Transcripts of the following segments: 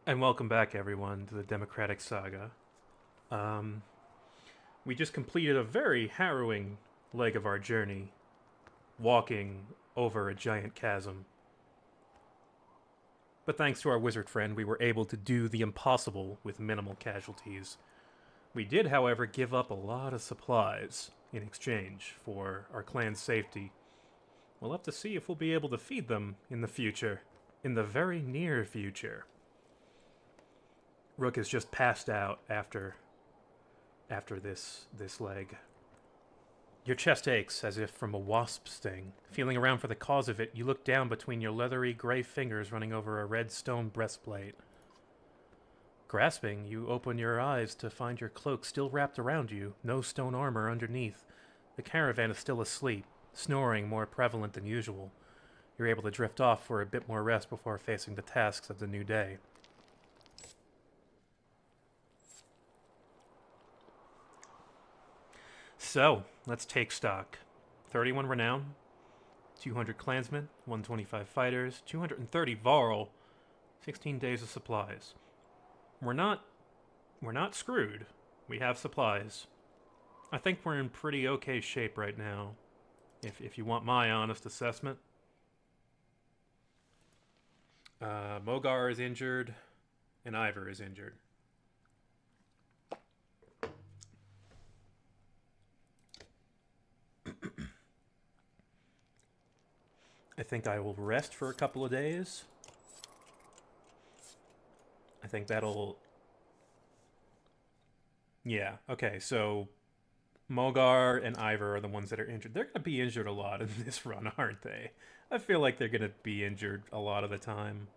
And welcome back, everyone, to the Democratic Saga. Um, we just completed a very harrowing leg of our journey, walking over a giant chasm. But thanks to our wizard friend, we were able to do the impossible with minimal casualties. We did, however, give up a lot of supplies in exchange for our clan's safety. We'll have to see if we'll be able to feed them in the future, in the very near future. Rook has just passed out after this leg. Your chest aches as if from a wasp sting. Feeling around for the cause of it, you look down between your leathery gray fingers running over a red stone breastplate. Grasping, you open your eyes to find your cloak still wrapped around you, no stone armor underneath. The caravan is still asleep, snoring more prevalent than usual. You're able to drift off for a bit more rest before facing the tasks of the new day. So, let's take stock. 31 renown, 200 clansmen, 125 fighters, 230 varl, 16 days of supplies. We're not screwed. We have supplies. I think we're in pretty okay shape right now, if you want my honest assessment. Mogar is injured, and Ivor is injured. I think I will rest for a couple of days. I think that'll... Yeah, okay, so Mogar and Ivor are the ones that are injured. They're going to be injured a lot in this run, aren't they? I feel like they're going to be injured a lot of the time.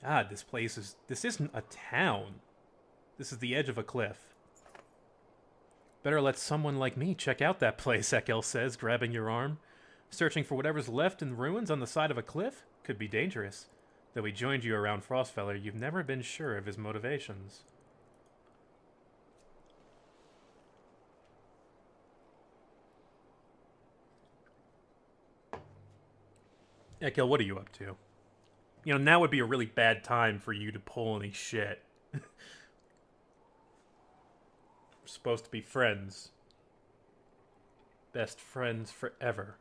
God, this place is... This isn't a town. This is the edge of a cliff. Better let someone like me check out that place, Ekel says, grabbing your arm. Searching for whatever's left in ruins on the side of a cliff could be dangerous. Though he joined you around Frostfeller, you've never been sure of his motivations. Ekel, what are you up to? You know, now would be a really bad time for you to pull any shit. We're supposed to be friends. Best friends forever.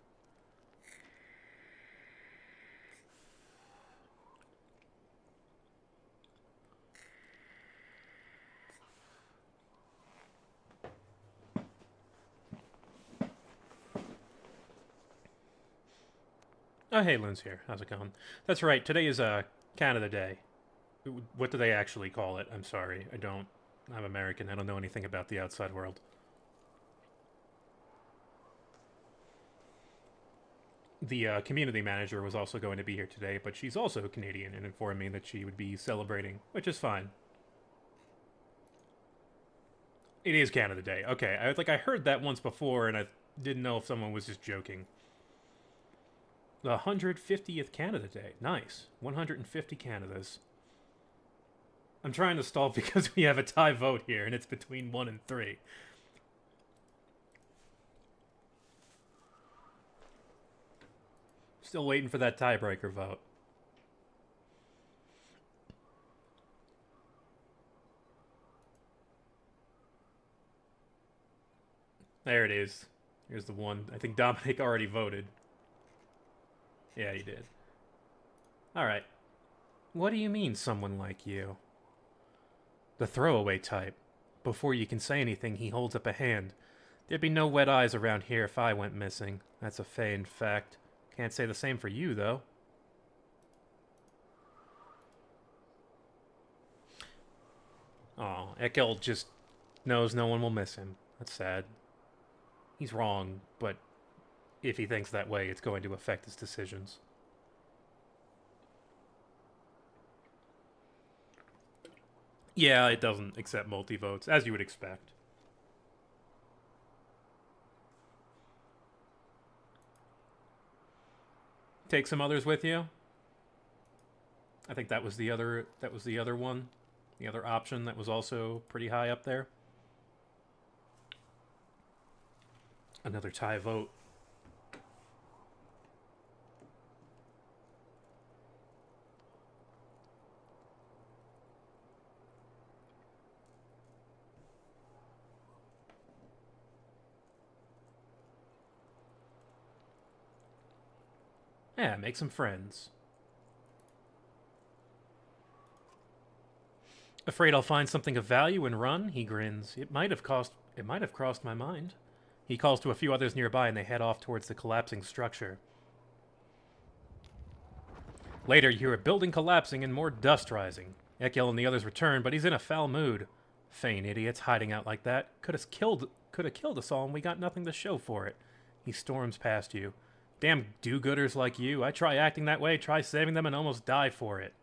Oh, hey, Lynn's here. How's it going? That's right. Today is Canada Day. What do they actually call it? I'm sorry. I'm American. I don't know anything about the outside world. The community manager was also going to be here today, but she's also Canadian and informed me that she would be celebrating, which is fine. It is Canada Day. Okay, I heard that once before, and I didn't know if someone was just joking. The 150th Canada Day. Nice. 150 Canadas. I'm trying to stall because we have a tie vote here, and it's between 1 and 3. Still waiting for that tiebreaker vote. There it is. Here's the one. I think Dominic already voted. Yeah, he did. Alright. What do you mean, someone like you? The throwaway type. Before you can say anything, he holds up a hand. There'd be no wet eyes around here if I went missing. That's a feigned fact. Can't say the same for you, though. Oh, Ekel just knows no one will miss him. That's sad. He's wrong, but if he thinks that way, it's going to affect his decisions. Yeah, it doesn't accept multi-votes, as you would expect. Take some others with you. I think that was the other one. The other option that was also pretty high up there. Another tie vote. Yeah, make some friends. Afraid I'll find something of value and run? He grins. It might have crossed my mind. He calls to a few others nearby and they head off towards the collapsing structure. Later, you hear a building collapsing and more dust rising. Ekel and the others return, but he's in a foul mood. Feign idiots hiding out like that. Could have killed us all and we got nothing to show for it. He storms past you. Damn do-gooders like you. I try acting that way, try saving them, and almost die for it.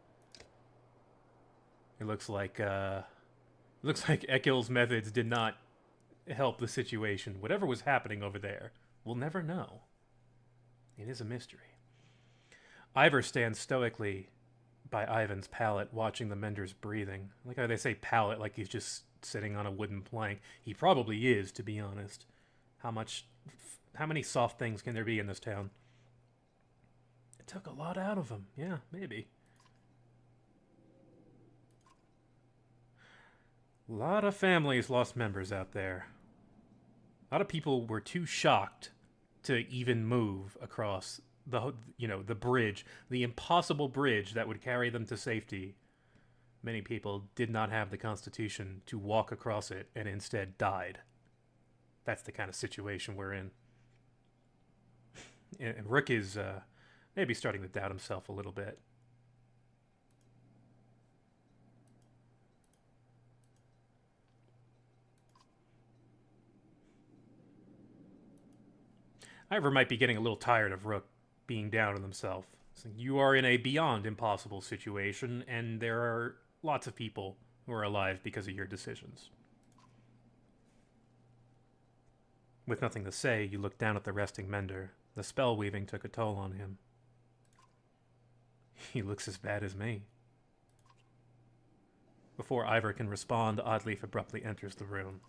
It looks like Ekel's methods did not help the situation. Whatever was happening over there, we'll never know. It is a mystery. Ivor stands stoically by Ivan's pallet, watching the mender's breathing. I like how they say pallet like he's just sitting on a wooden plank. He probably is, to be honest. How many soft things can there be in this town? It took a lot out of him. Yeah, maybe. A lot of families lost members out there. A lot of people were too shocked to even move across the bridge, the impossible bridge that would carry them to safety. Many people did not have the constitution to walk across it and instead died. That's the kind of situation we're in. And Rook is maybe starting to doubt himself a little bit. Ivor might be getting a little tired of Rook being down on himself. So you are in a beyond impossible situation, and there are lots of people who are alive because of your decisions. With nothing to say, you look down at the resting mender. The spell weaving took a toll on him. He looks as bad as me. Before Ivor can respond, Oddleaf abruptly enters the room.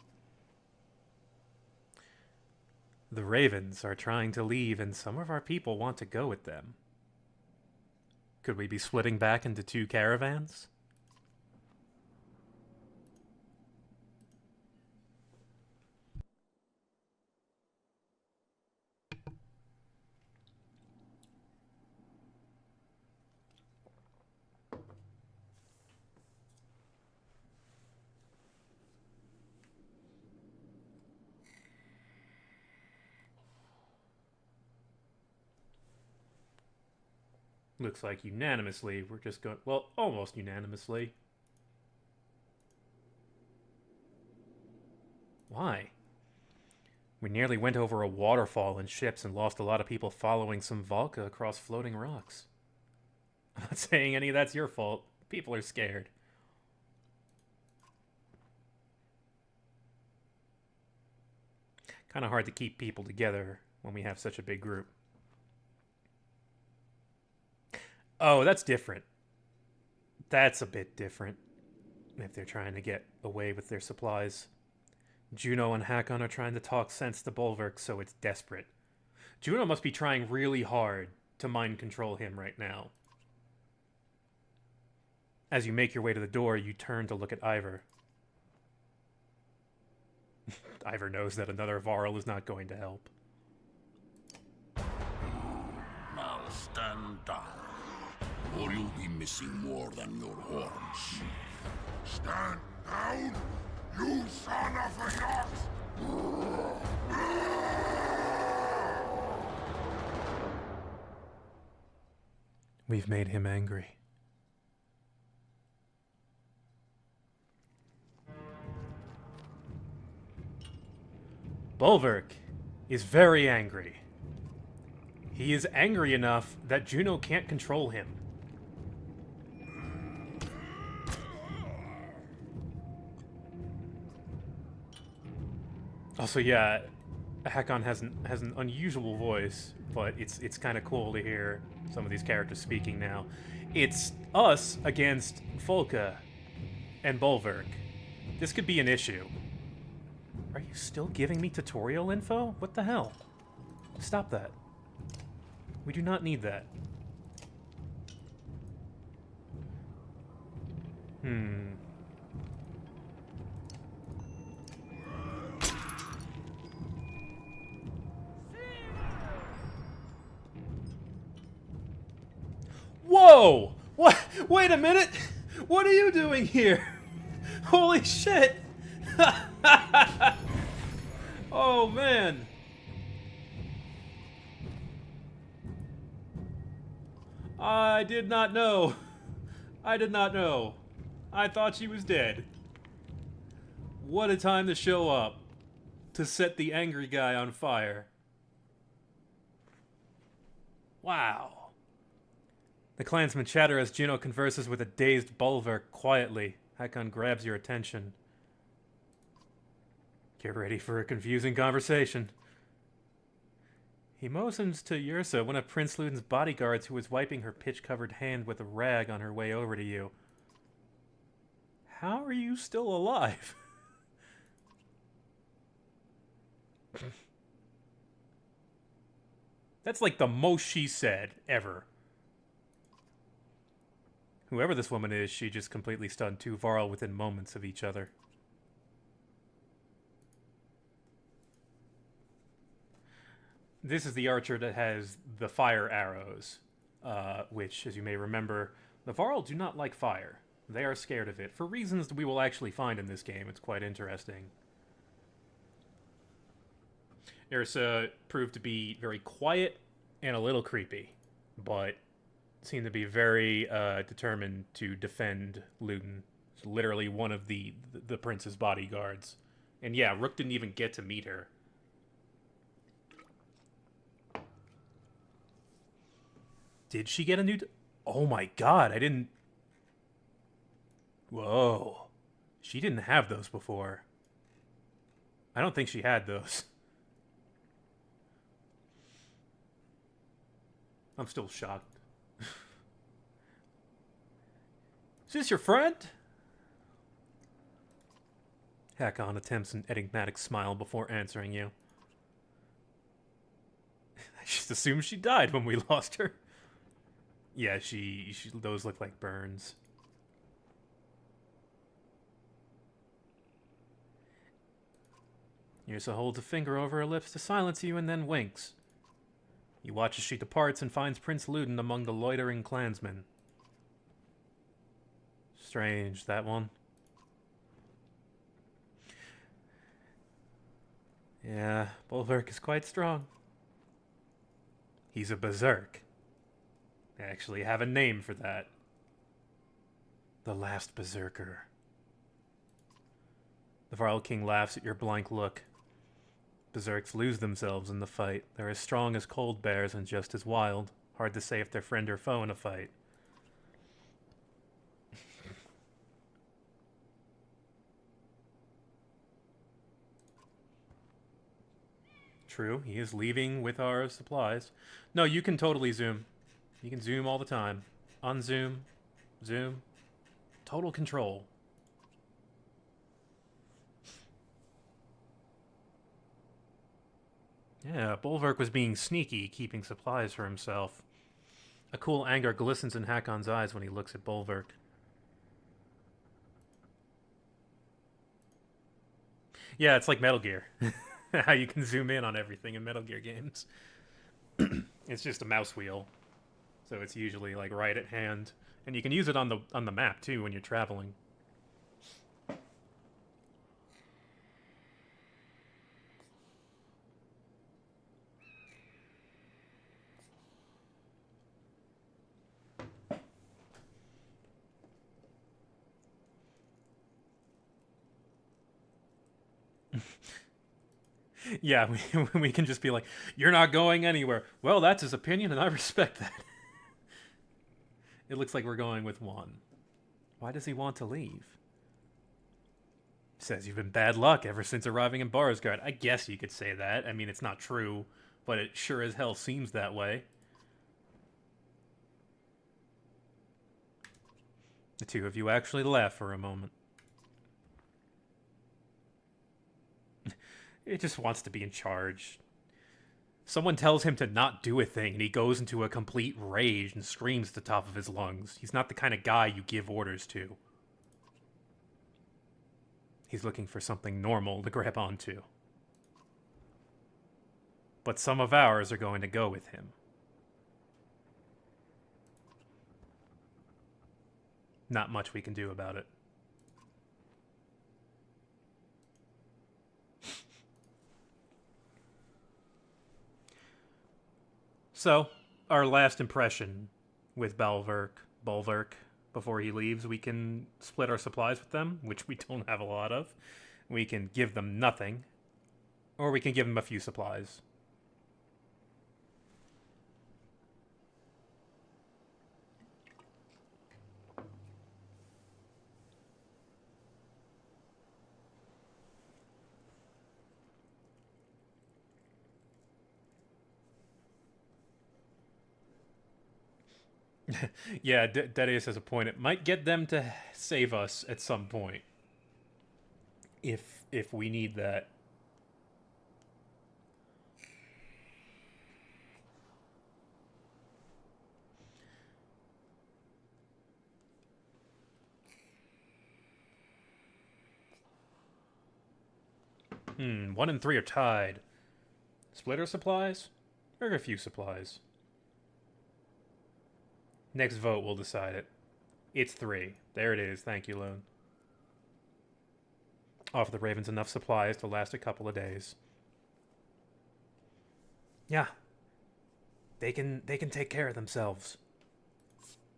The ravens are trying to leave, and some of our people want to go with them. Could we be splitting back into 2 caravans? Looks like unanimously we're just going... Well, almost unanimously. Why? We nearly went over a waterfall in ships and lost a lot of people following some Valka across floating rocks. I'm not saying any of that's your fault. People are scared. Kind of hard to keep people together when we have such a big group. Oh, that's different. That's a bit different. If they're trying to get away with their supplies. Juno and Hakon are trying to talk sense to Bulwark, so it's desperate. Juno must be trying really hard to mind control him right now. As you make your way to the door, you turn to look at Ivor. Ivor knows that another Varl is not going to help. Now stand down, or you'll be missing more than your horns. Stand down, you son of an ox! We've made him angry. Bulwark is very angry. He is angry enough that Juno can't control him. Also, yeah, Hakon has an unusual voice, but it's kind of cool to hear some of these characters speaking now. It's us against Folka and Bulwark. This could be an issue. Are you still giving me tutorial info? What the hell? Stop that. We do not need that. Whoa! What? Wait a minute! What are you doing here? Holy shit! Oh man! I did not know. I did not know. I thought she was dead. What a time to show up. To set the angry guy on fire. Wow. The clansmen chatter as Juno converses with a dazed Bulwark quietly. Hakon grabs your attention. Get ready for a confusing conversation. He motions to Yrsa, one of Prince Luden's bodyguards, who is wiping her pitch-covered hand with a rag on her way over to you. How are you still alive? That's like the most she said ever. Whoever this woman is, she just completely stunned two Varl within moments of each other. This is the archer that has the fire arrows, which, as you may remember, the Varl do not like fire. They are scared of it, for reasons that we will actually find in this game. It's quite interesting. Yrsa proved to be very quiet and a little creepy, but seemed to be very determined to defend Luden. It's literally one of the prince's bodyguards. And yeah, Rook didn't even get to meet her. Did she get a new... Oh my god, I didn't... Whoa. She didn't have those before. I don't think she had those. I'm still shocked. Is this your friend? Hakon attempts an enigmatic smile before answering you. I just assumed she died when we lost her. Yeah, those look like burns. Yrsa holds a finger over her lips to silence you and then winks. You watch as she departs and finds Prince Luden among the loitering clansmen. Strange, that one. Yeah, Bulwark is quite strong. He's a berserk. They actually have a name for that. The last berserker. The Varl King laughs at your blank look. Berserks lose themselves in the fight. They're as strong as cold bears and just as wild. Hard to say if they're friend or foe in a fight. True, he is leaving with our supplies. No, you can totally zoom. You can zoom all the time. Unzoom. Zoom. Total control. Yeah, Bulwark was being sneaky, keeping supplies for himself. A cool anger glistens in Hakon's eyes when he looks at Bulwark. Yeah, it's like Metal Gear. How you can zoom in on everything in Metal Gear games. It's just a mouse wheel. So it's usually like right at hand. And you can use it on the map too when you're traveling. Yeah, we can just be like, you're not going anywhere. Well, that's his opinion, and I respect that. It looks like we're going with one. Why does he want to leave? Says you've been bad luck ever since arriving in Barsgard. I guess you could say that. I mean, it's not true, but it sure as hell seems that way. The two of you actually laugh for a moment. It just wants to be in charge. Someone tells him to not do a thing, and he goes into a complete rage and screams at the top of his lungs. He's not the kind of guy you give orders to. He's looking for something normal to grab onto. But some of ours are going to go with him. not much we can do about it. So, our last impression with Bulwark, before he leaves, we can split our supplies with them, which we don't have a lot of. We can give them nothing, or we can give them a few supplies. Yeah, Dedius has a point. It might get them to save us at some point. If we need that. Hmm, 1 and 3 are tied. Splitter supplies? Or a few supplies? Next vote will decide it. It's 3. There it is. Thank you, Lone. Offer the Ravens enough supplies to last a couple of days. Yeah. They can take care of themselves.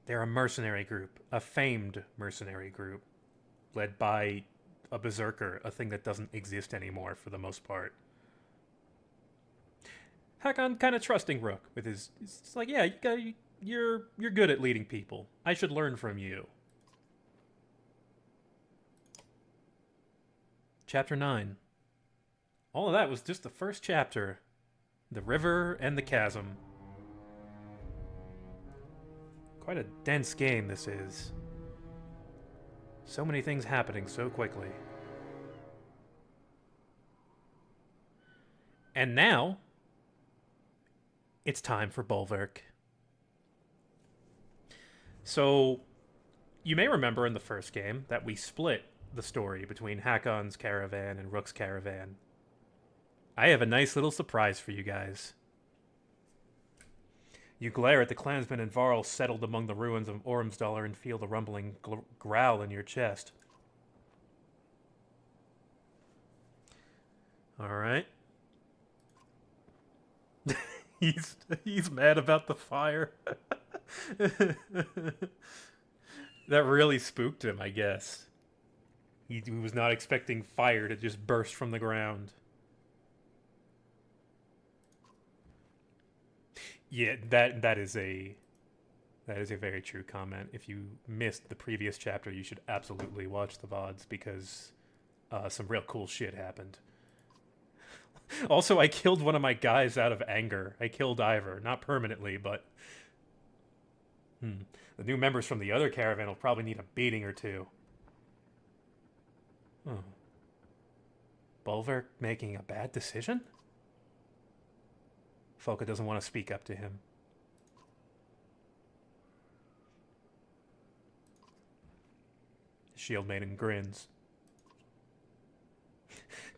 They're a mercenary group. A famed mercenary group. Led by a berserker, a thing that doesn't exist anymore for the most part. Hakon kind of trusting Rook with his... It's like, yeah, you're good at leading people. I should learn from you. Chapter 9. All of that was just the first chapter. The river and the chasm. Quite a dense game this is. So many things happening so quickly. And now, it's time for Bulwark. So, you may remember in the first game that we split the story between Hakon's caravan and Rook's caravan. I have a nice little surprise for you guys. You glare at the clansmen and Varl settled among the ruins of Ormsdollar and feel the rumbling growl in your chest. Alright. He's mad about the fire. That really spooked him, I guess. He was not expecting fire to just burst from the ground. Yeah, that is a very true comment. If you missed the previous chapter, you should absolutely watch the VODs because some real cool shit happened. Also, I killed one of my guys out of anger. I killed Ivor, not permanently, but the new members from the other caravan will probably need a beating or two. Bulwark making a bad decision? Folka doesn't want to speak up to him. Shield Maiden grins.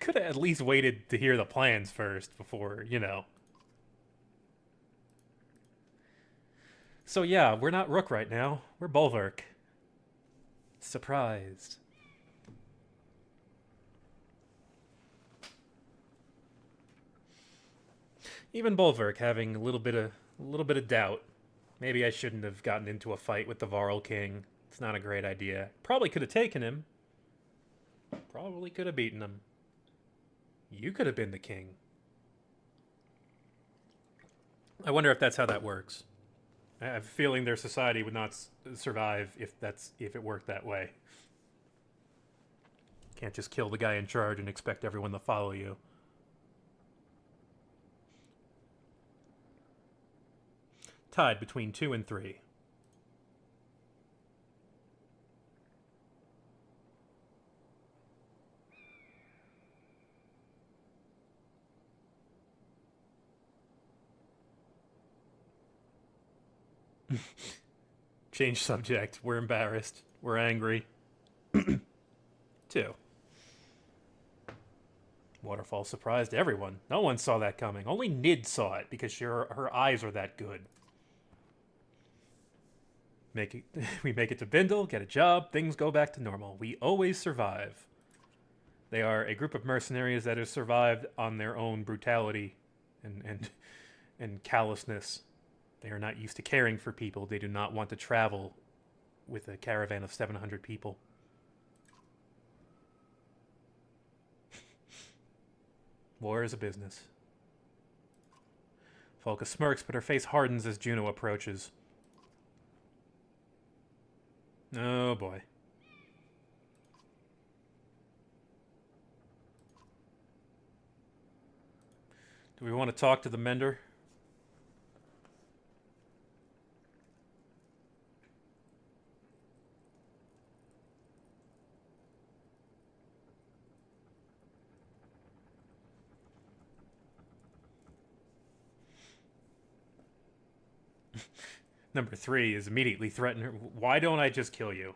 Could have at least waited to hear the plans first before, you know. So yeah, we're not Rook right now. We're Bulwark. Surprised. Even Bulwark having a little bit of doubt. Maybe I shouldn't have gotten into a fight with the Varl King. It's not a great idea. Probably could have taken him. Probably could have beaten him. You could have been the king. I wonder if that's how that works. I have a feeling their society would not survive if it worked that way. Can't just kill the guy in charge and expect everyone to follow you. Tied between 2 and 3. Change subject. We're embarrassed. We're angry. 2. Waterfall surprised everyone. No one saw that coming. Only Nid saw it because her eyes are that good. We make it to Bindle, get a job, things go back to normal. We always survive. They are a group of mercenaries that have survived on their own brutality and callousness. They are not used to caring for people. They do not want to travel with a caravan of 700 people. War is a business. Folka smirks, but her face hardens as Juno approaches. Oh boy. Do we want to talk to the mender? Number 3 is immediately threaten her. Why don't I just kill you?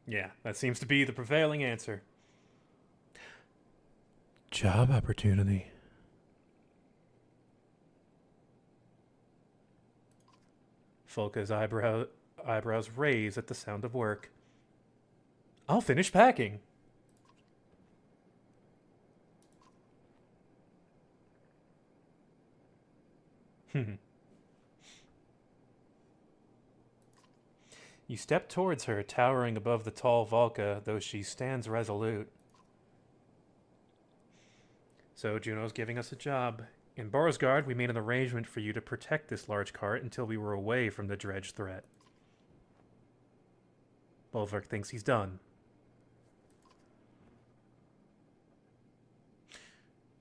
Yeah, that seems to be the prevailing answer. Job opportunity. Folka's eyebrows raise at the sound of work. I'll finish packing. You step towards her, towering above the tall Volca, though she stands resolute. So Juno's giving us a job. In Borsgard, we made an arrangement for you to protect this large cart until we were away from the dredge threat. Bulwark thinks he's done.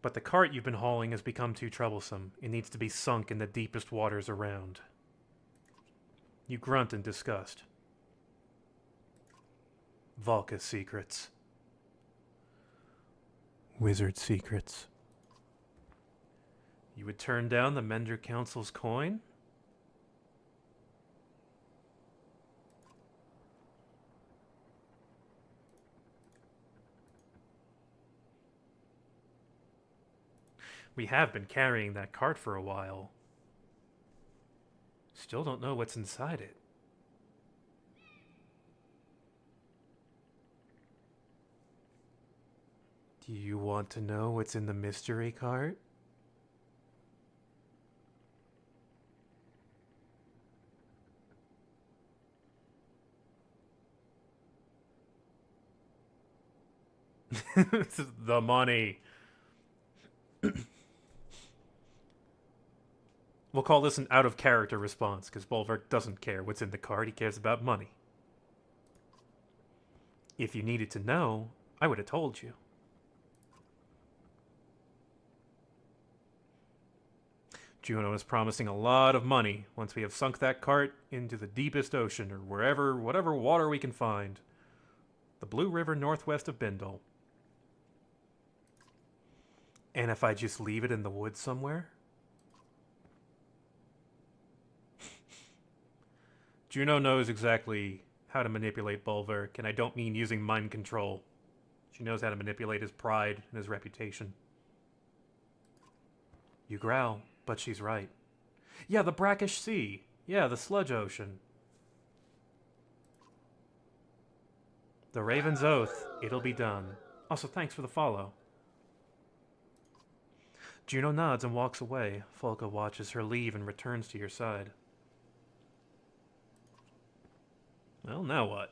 But the cart you've been hauling has become too troublesome. It needs to be sunk in the deepest waters around. You grunt in disgust. Volca secrets. Wizard secrets. You would turn down the Mender Council's coin? We have been carrying that cart for a while. Still don't know what's inside it. Do you want to know what's in the mystery cart? The money. We'll call this an out-of-character response, because Bulwark doesn't care what's in the cart, he cares about money. If you needed to know, I would have told you. Juno is promising a lot of money once we have sunk that cart into the deepest ocean, or whatever water we can find. The Blue River northwest of Bindle. And if I just leave it in the woods somewhere? Juno knows exactly how to manipulate Bulwark, and I don't mean using mind control. She knows how to manipulate his pride and his reputation. You growl, but she's right. Yeah, the brackish sea. Yeah, the sludge ocean. The Raven's Oath. It'll be done. Also, thanks for the follow. Juno nods and walks away. Folka watches her leave and returns to your side. Well, now what?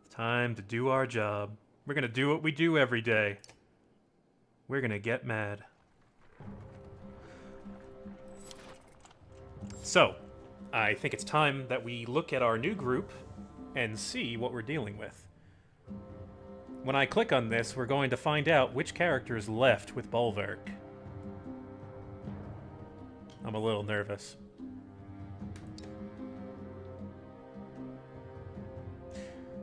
It's time to do our job. We're gonna do what we do every day. We're gonna get mad. So, I think it's time that we look at our new group and see what we're dealing with. When I click on this, we're going to find out which character is left with Bulwark. I'm a little nervous.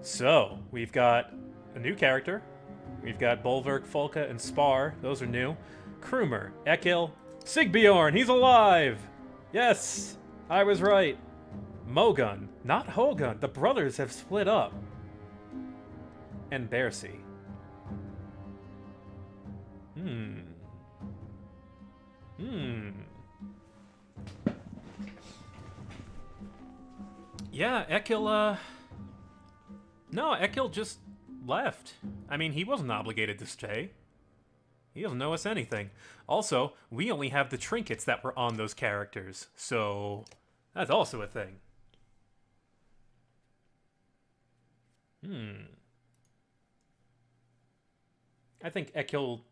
So, we've got a new character. We've got Bulwark, Folka, and Spar. Those are new. Krumer, Ekil, Sigbjorn, he's alive! Yes, I was right. Mogan, not Hogan. The brothers have split up. and Bercy. Yeah, Ekil, no, Ekil just left. I mean, he wasn't obligated to stay. He doesn't know us anything. Also, we only have the trinkets that were on those characters, so that's also a thing. I think Ekil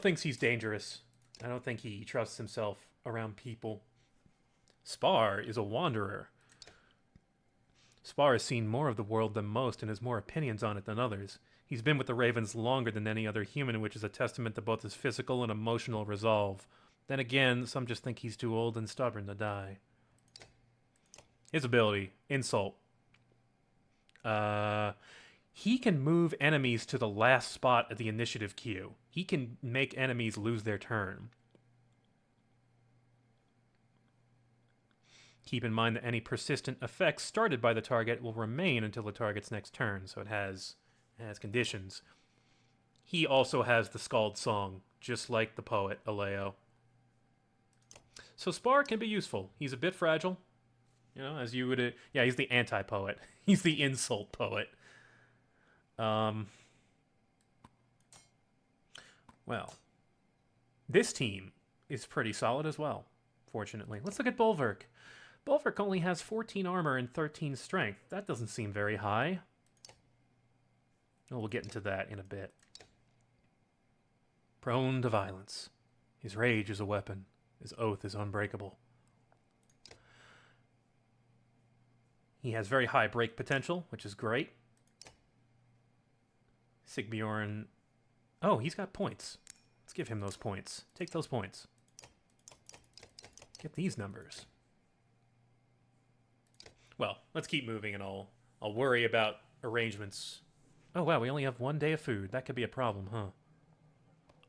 thinks he's dangerous. I don't think he trusts himself around people. Spar is a wanderer. Spar has seen more of the world than most and has more opinions on it than others. He's been with the Ravens longer than any other human, which is a testament to both his physical and emotional resolve. Then again, some just think he's too old and stubborn to die. His ability, Insult. He can move enemies to the last spot of the initiative queue. He can make enemies lose their turn. Keep in mind that any persistent effects started by the target will remain until the target's next turn, so it has conditions. He also has the Scald Song, just like the poet, Aleo. So Spar can be useful. He's a bit fragile, you know, as you would... yeah, he's the anti-poet. He's the insult poet. Well, this team is pretty solid as well, fortunately. Let's look at Bulwark. Bulwark only has 14 armor and 13 strength. That doesn't seem very high. We'll get into that in a bit. Prone to violence. His rage is a weapon. His oath is unbreakable. He has very high break potential, which is great. Sigbjorn... oh, he's got points. Let's give him those points. Take those points. Get these numbers. Well, let's keep moving and I'll worry about arrangements. Oh wow, we only have 1 day of food. That could be a problem, huh?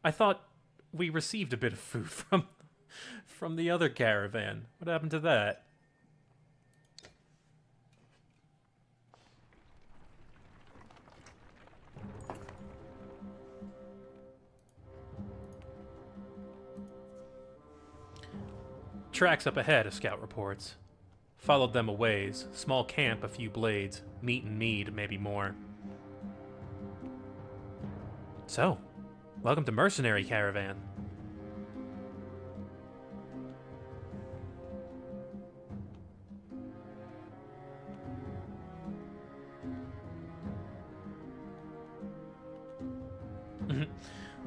I thought we received a bit of food from the other caravan. What happened to that? Tracks up ahead, a scout reports. Followed them a ways. Small camp, a few blades. Meat and mead, maybe more. So, welcome to Mercenary Caravan.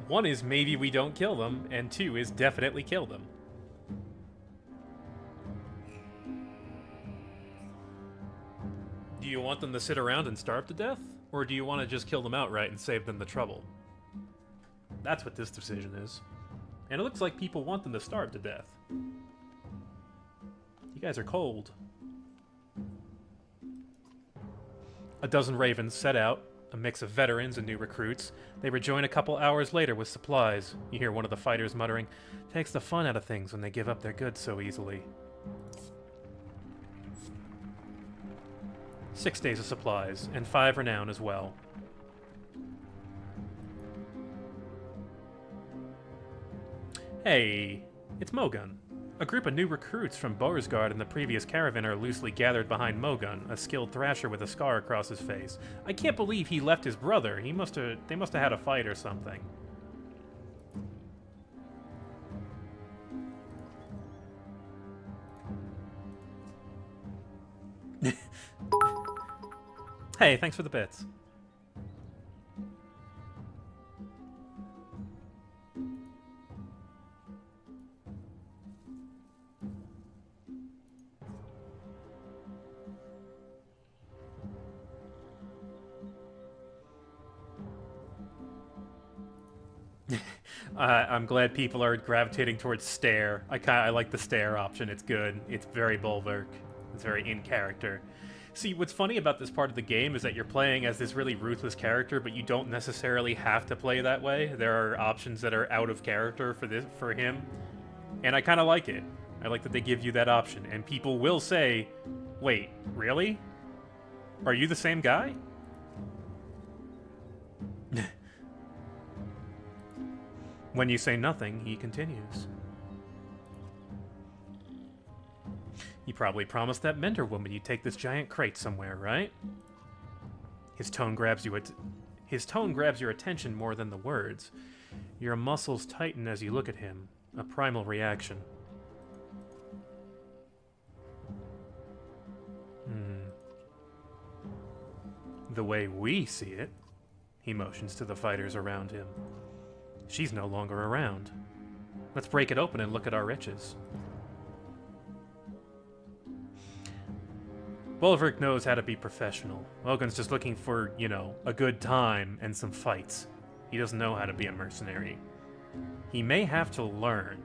One is maybe we don't kill them, and 2 is definitely kill them. Do you want them to sit around and starve to death? Or do you want to just kill them outright and save them the trouble? That's what this decision is. And it looks like people want them to starve to death. You guys are cold. A dozen ravens set out, a mix of veterans and new recruits. They rejoin a couple hours later with supplies. You hear one of the fighters muttering, "Takes the fun out of things when they give up their goods so easily." 6 days of supplies, and 5 renown as well. Hey, it's Mogan. A group of new recruits from Boersgard and the previous caravan are loosely gathered behind Mogan, a skilled thrasher with a scar across his face. I can't believe he left his brother. They must have had a fight or something. Hey, thanks for the bits. I'm glad people are gravitating towards stare. I like the stare option. It's good. It's very Bulwark. It's very in character. See, what's funny about this part of the game is that you're playing as this really ruthless character, but you don't necessarily have to play that way. There are options that are out of character for him, and I kind of like it. I like that they give you that option, and people will say, "Wait, really? Are you the same guy?" When you say nothing, he continues. You probably promised that mentor woman you'd take this giant crate somewhere, right? His tone grabs your attention more than the words. Your muscles tighten as you look at him, a primal reaction. The way we see it, he motions to the fighters around him. She's no longer around. Let's break it open and look at our riches. Bulwark knows how to be professional. Mogan's just looking for, you know, a good time and some fights. He doesn't know how to be a mercenary. He may have to learn.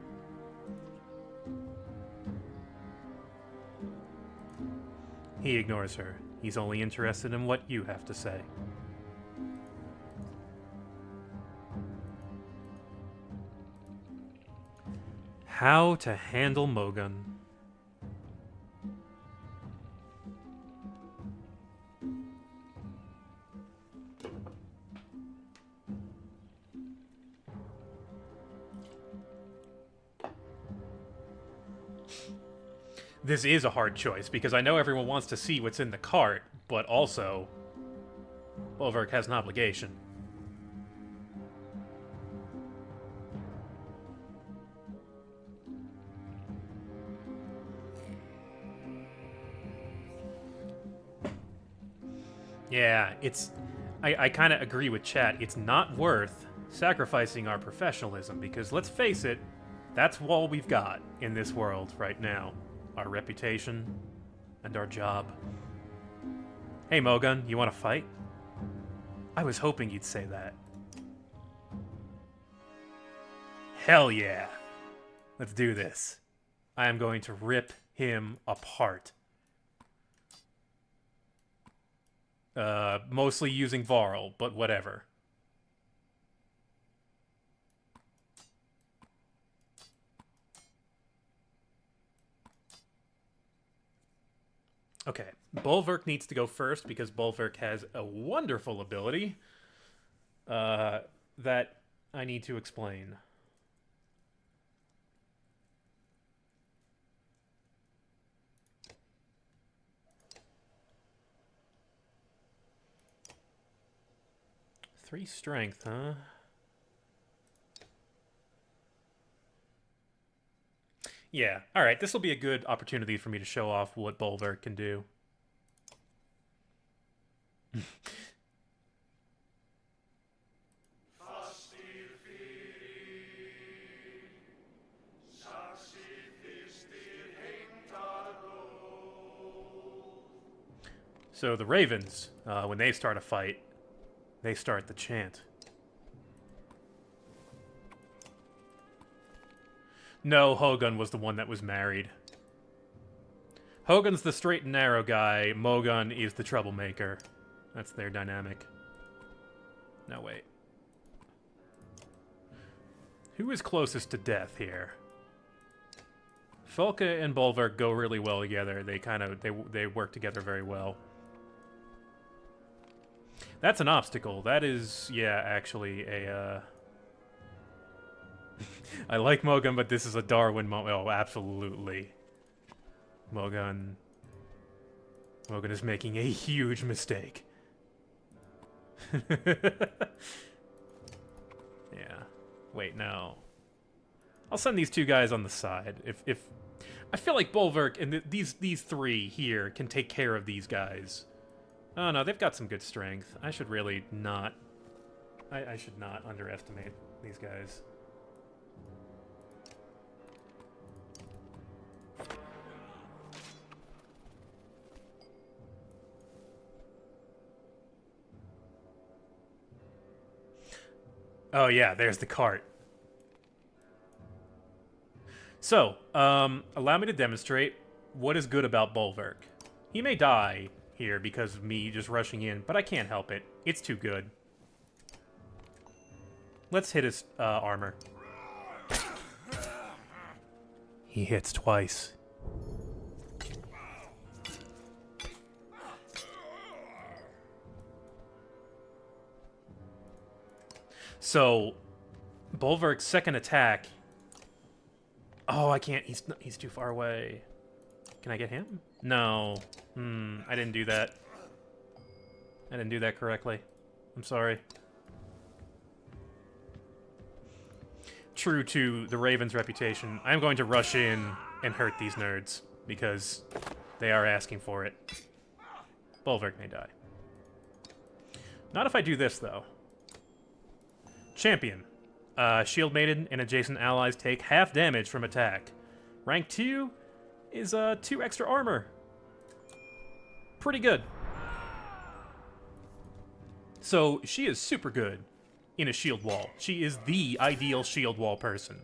He ignores her. He's only interested in what you have to say. How to handle Mogan. This is a hard choice, because I know everyone wants to see what's in the cart, but also, Bulwark has an obligation. Yeah, I kind of agree with chat. It's not worth sacrificing our professionalism, because let's face it, that's all we've got in this world right now. Our reputation and our job. Hey, Mogan, you want to fight? I was hoping you'd say that. Hell yeah. Let's do this. I am going to rip him apart. Mostly using Varl, but whatever. Okay, Bulwark needs to go first because Bulwark has a wonderful ability that I need to explain. Three strength, huh? Yeah, alright, this will be a good opportunity for me to show off what Bulwark can do. So the Ravens, when they start a fight, they start the chant. No, Hogan was the one that was married. Hogan's the straight and narrow guy. Mogan is the troublemaker. That's their dynamic. No, wait. Who is closest to death here? Folke and Bulwark go really well together. They work together very well. That's an obstacle. That is, yeah, actually a, I like Mogan, but this is a Darwin moment. Oh, absolutely. Mogan is making a huge mistake. Yeah. Wait, no. I'll send these two guys on the side. If I feel like Bulwark and these three here can take care of these guys. Oh no, they've got some good strength. I should really not. I should not underestimate these guys. Oh yeah, there's the cart. So, allow me to demonstrate what is good about Bulwark. He may die here because of me just rushing in, but I can't help it. It's too good. Let's hit his armor. He hits twice. So, Bulwark's second attack. Oh, I can't. He's too far away. Can I get him? No. I didn't do that. I didn't do that correctly. I'm sorry. True to the Raven's reputation, I'm going to rush in and hurt these nerds, because they are asking for it. Bulwark may die. Not if I do this, though. Champion. Shield Maiden and adjacent allies take half damage from attack. Rank 2 is 2 extra armor. Pretty good. So, she is super good in a shield wall. She is the ideal shield wall person.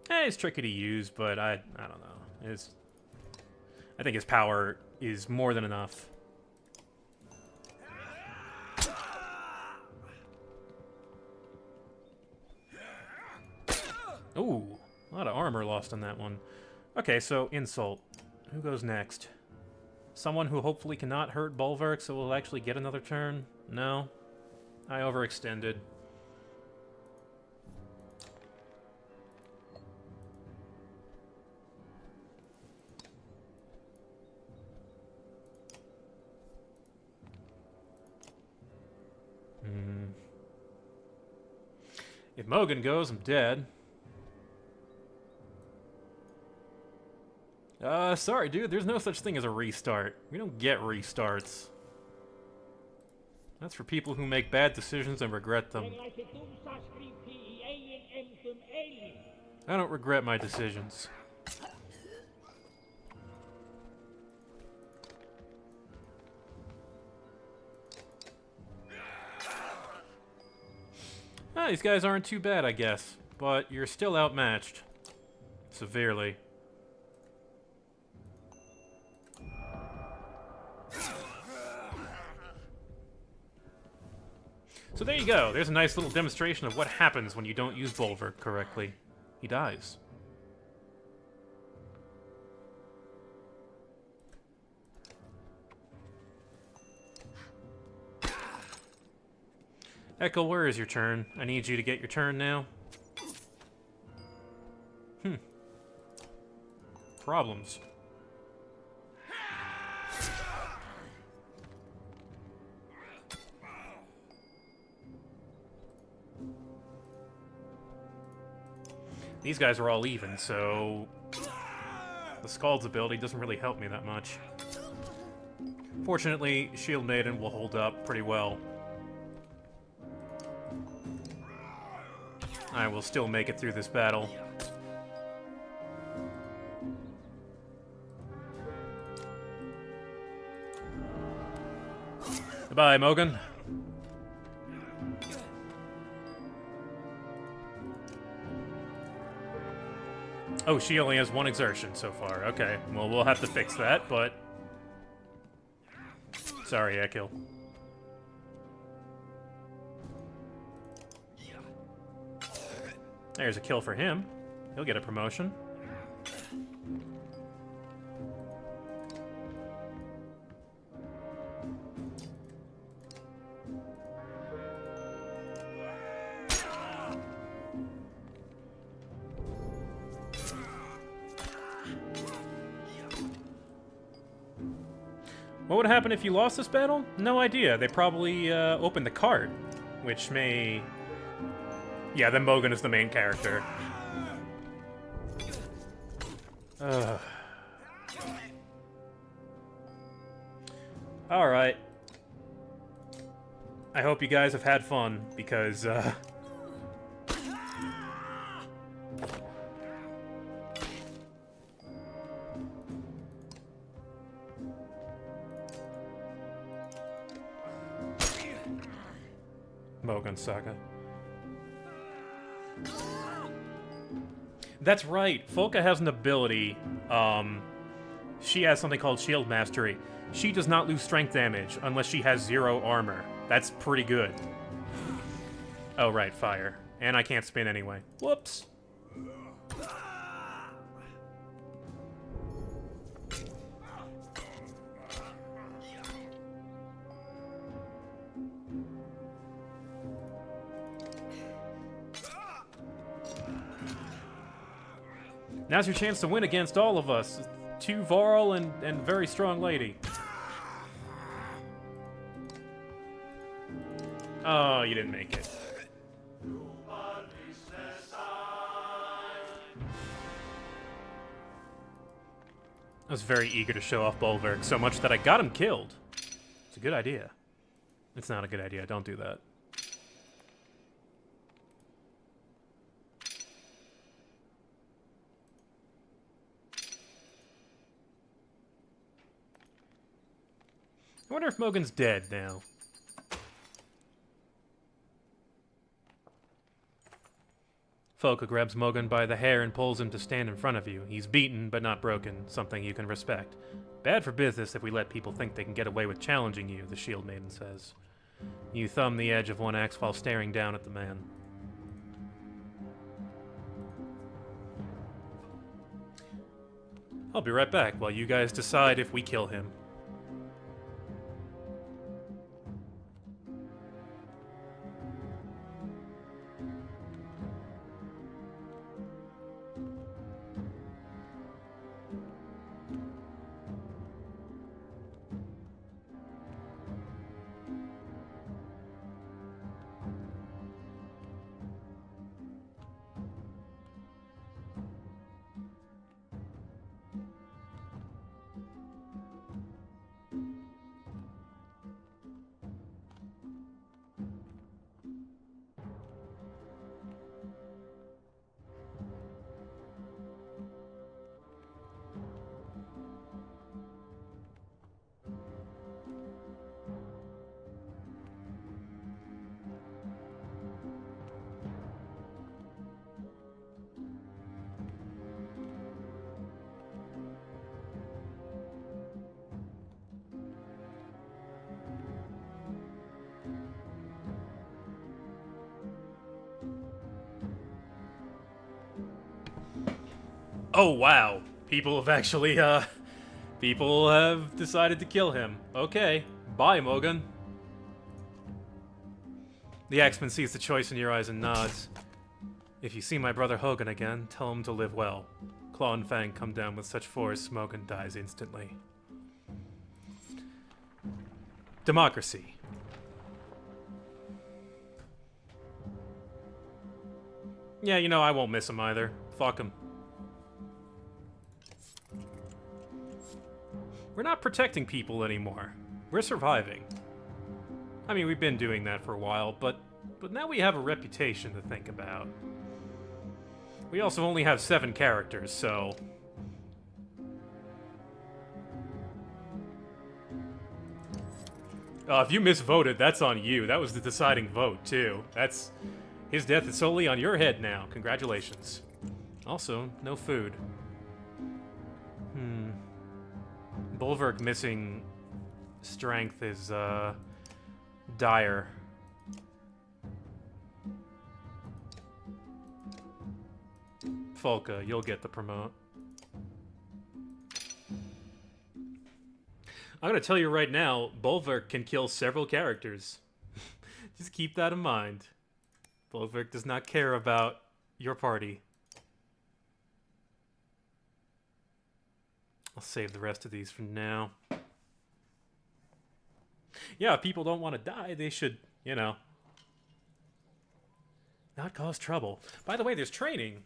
It's tricky to use, but I don't know. I think his power is more than enough. Ooh, a lot of armor lost on that one. Okay, so insult. Who goes next? Someone who hopefully cannot hurt Bulwark, so will actually get another turn? No. I overextended. If Mogan goes, I'm dead. Sorry, dude. There's no such thing as a restart. We don't get restarts. That's for people who make bad decisions and regret them. I don't regret my decisions. These guys aren't too bad, I guess. But you're still outmatched. Severely. So there you go. There's a nice little demonstration of what happens when you don't use Bulwark correctly. He dies. Echo, where is your turn? I need you to get your turn now. Problems. These guys are all even, so the Scald's ability doesn't really help me that much. Fortunately, Shield Maiden will hold up pretty well. I will still make it through this battle. Goodbye, Mogan. Oh, she only has one exertion so far. Okay, well, we'll have to fix that, but... Sorry, Ekil. There's a kill for him. He'll get a promotion. What would happen if you lost this battle? No idea. They probably opened the cart, which may... Yeah, then Mogan is the main character. Alright. I hope you guys have had fun, because, Mogan Saga. That's right. Folka has an ability. She has something called Shield Mastery. She does not lose strength damage unless she has 0 armor. That's pretty good. Oh, right, fire. And I can't spin anyway. Whoops. Now's your chance to win against all of us. Two Varl and very strong lady. Oh, you didn't make it. I was very eager to show off Bulwark, so much that I got him killed. It's a good idea. It's not a good idea. Don't do that. I wonder if Mogan's dead now. Folka grabs Mogan by the hair and pulls him to stand in front of you. He's beaten, but not broken, something you can respect. Bad for business if we let people think they can get away with challenging you, the Shield Maiden says. You thumb the edge of one axe while staring down at the man. I'll be right back while you guys decide if we kill him. Oh, wow. People have actually, people have decided to kill him. Okay. Bye, Mogan. The axeman sees the choice in your eyes and nods. If you see my brother Hogan again, tell him to live well. Claw and Fang come down with such force, Mogan dies instantly. Democracy. Yeah, you know, I won't miss him either. Fuck him. We're not protecting people anymore. We're surviving. I mean, we've been doing that for a while, but now we have a reputation to think about. We also only have 7 characters, so... if you misvoted, that's on you. That was the deciding vote, too. That's... His death is solely on your head now. Congratulations. Also, no food. Bulwark missing strength is, dire. Folka, you'll get the promote. I'm gonna tell you right now, Bulwark can kill several characters. Just keep that in mind. Bulwark does not care about your party. I'll save the rest of these for now. Yeah, if people don't want to die, they should, you know, not cause trouble. By the way, there's training.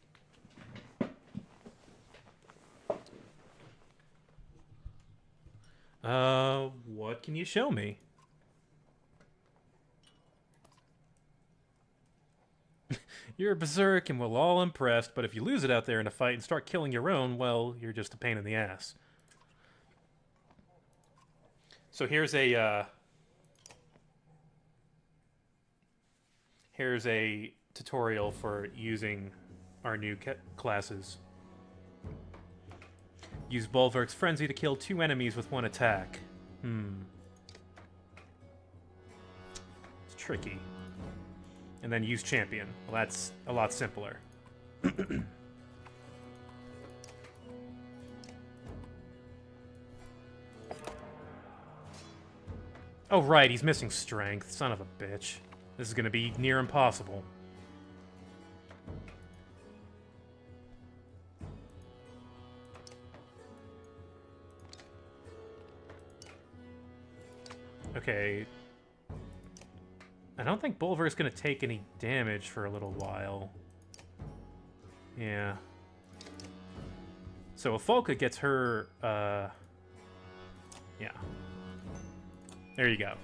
What can you show me? You're a berserk and we're all impressed, but if you lose it out there in a fight and start killing your own, well, you're just a pain in the ass. So here's a tutorial for using our new classes. Use Bulwark's Frenzy to kill 2 enemies with 1 attack. It's tricky. And then use Champion. Well, that's a lot simpler. Oh, right, he's missing strength. Son of a bitch. This is gonna be near impossible. Okay. I don't think Bulwark's gonna take any damage for a little while. Yeah. So if Folka gets her, yeah. There you go.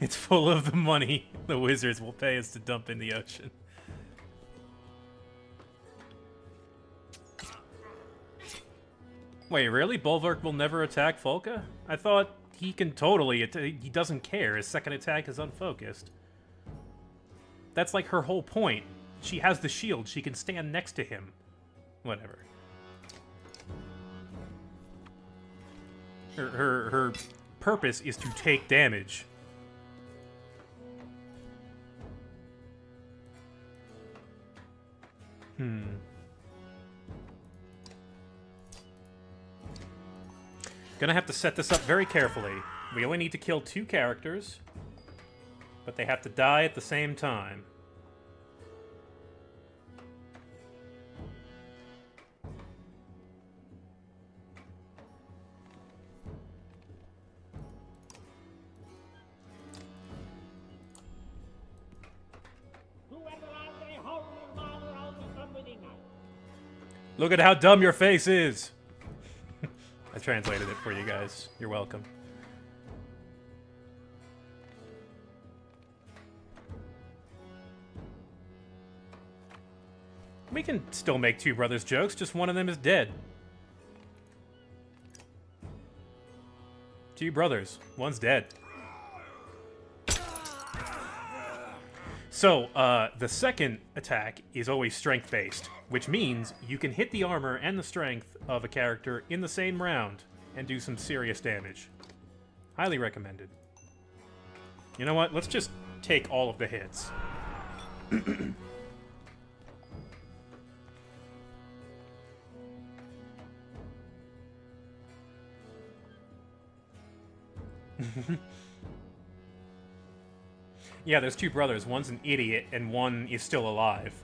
It's full of the money the wizards will pay us to dump in the ocean. Wait, really? Bulwark will never attack Folka? I thought he can totally... he doesn't care. His second attack is unfocused. That's like her whole point. She has the shield. She can stand next to him. Whatever. Her purpose is to take damage. Gonna have to set this up very carefully. We only need to kill 2 characters, but they have to die at the same time. Look at how dumb your face is! I translated it for you guys. You're welcome. We can still make Two Brothers jokes, just one of them is dead. 2 brothers, one's dead. So, the second attack is always strength-based, which means you can hit the armor and the strength of a character in the same round and do some serious damage. Highly recommended. You know what? Let's just take all of the hits. Yeah, there's 2 brothers. One's an idiot, and one is still alive.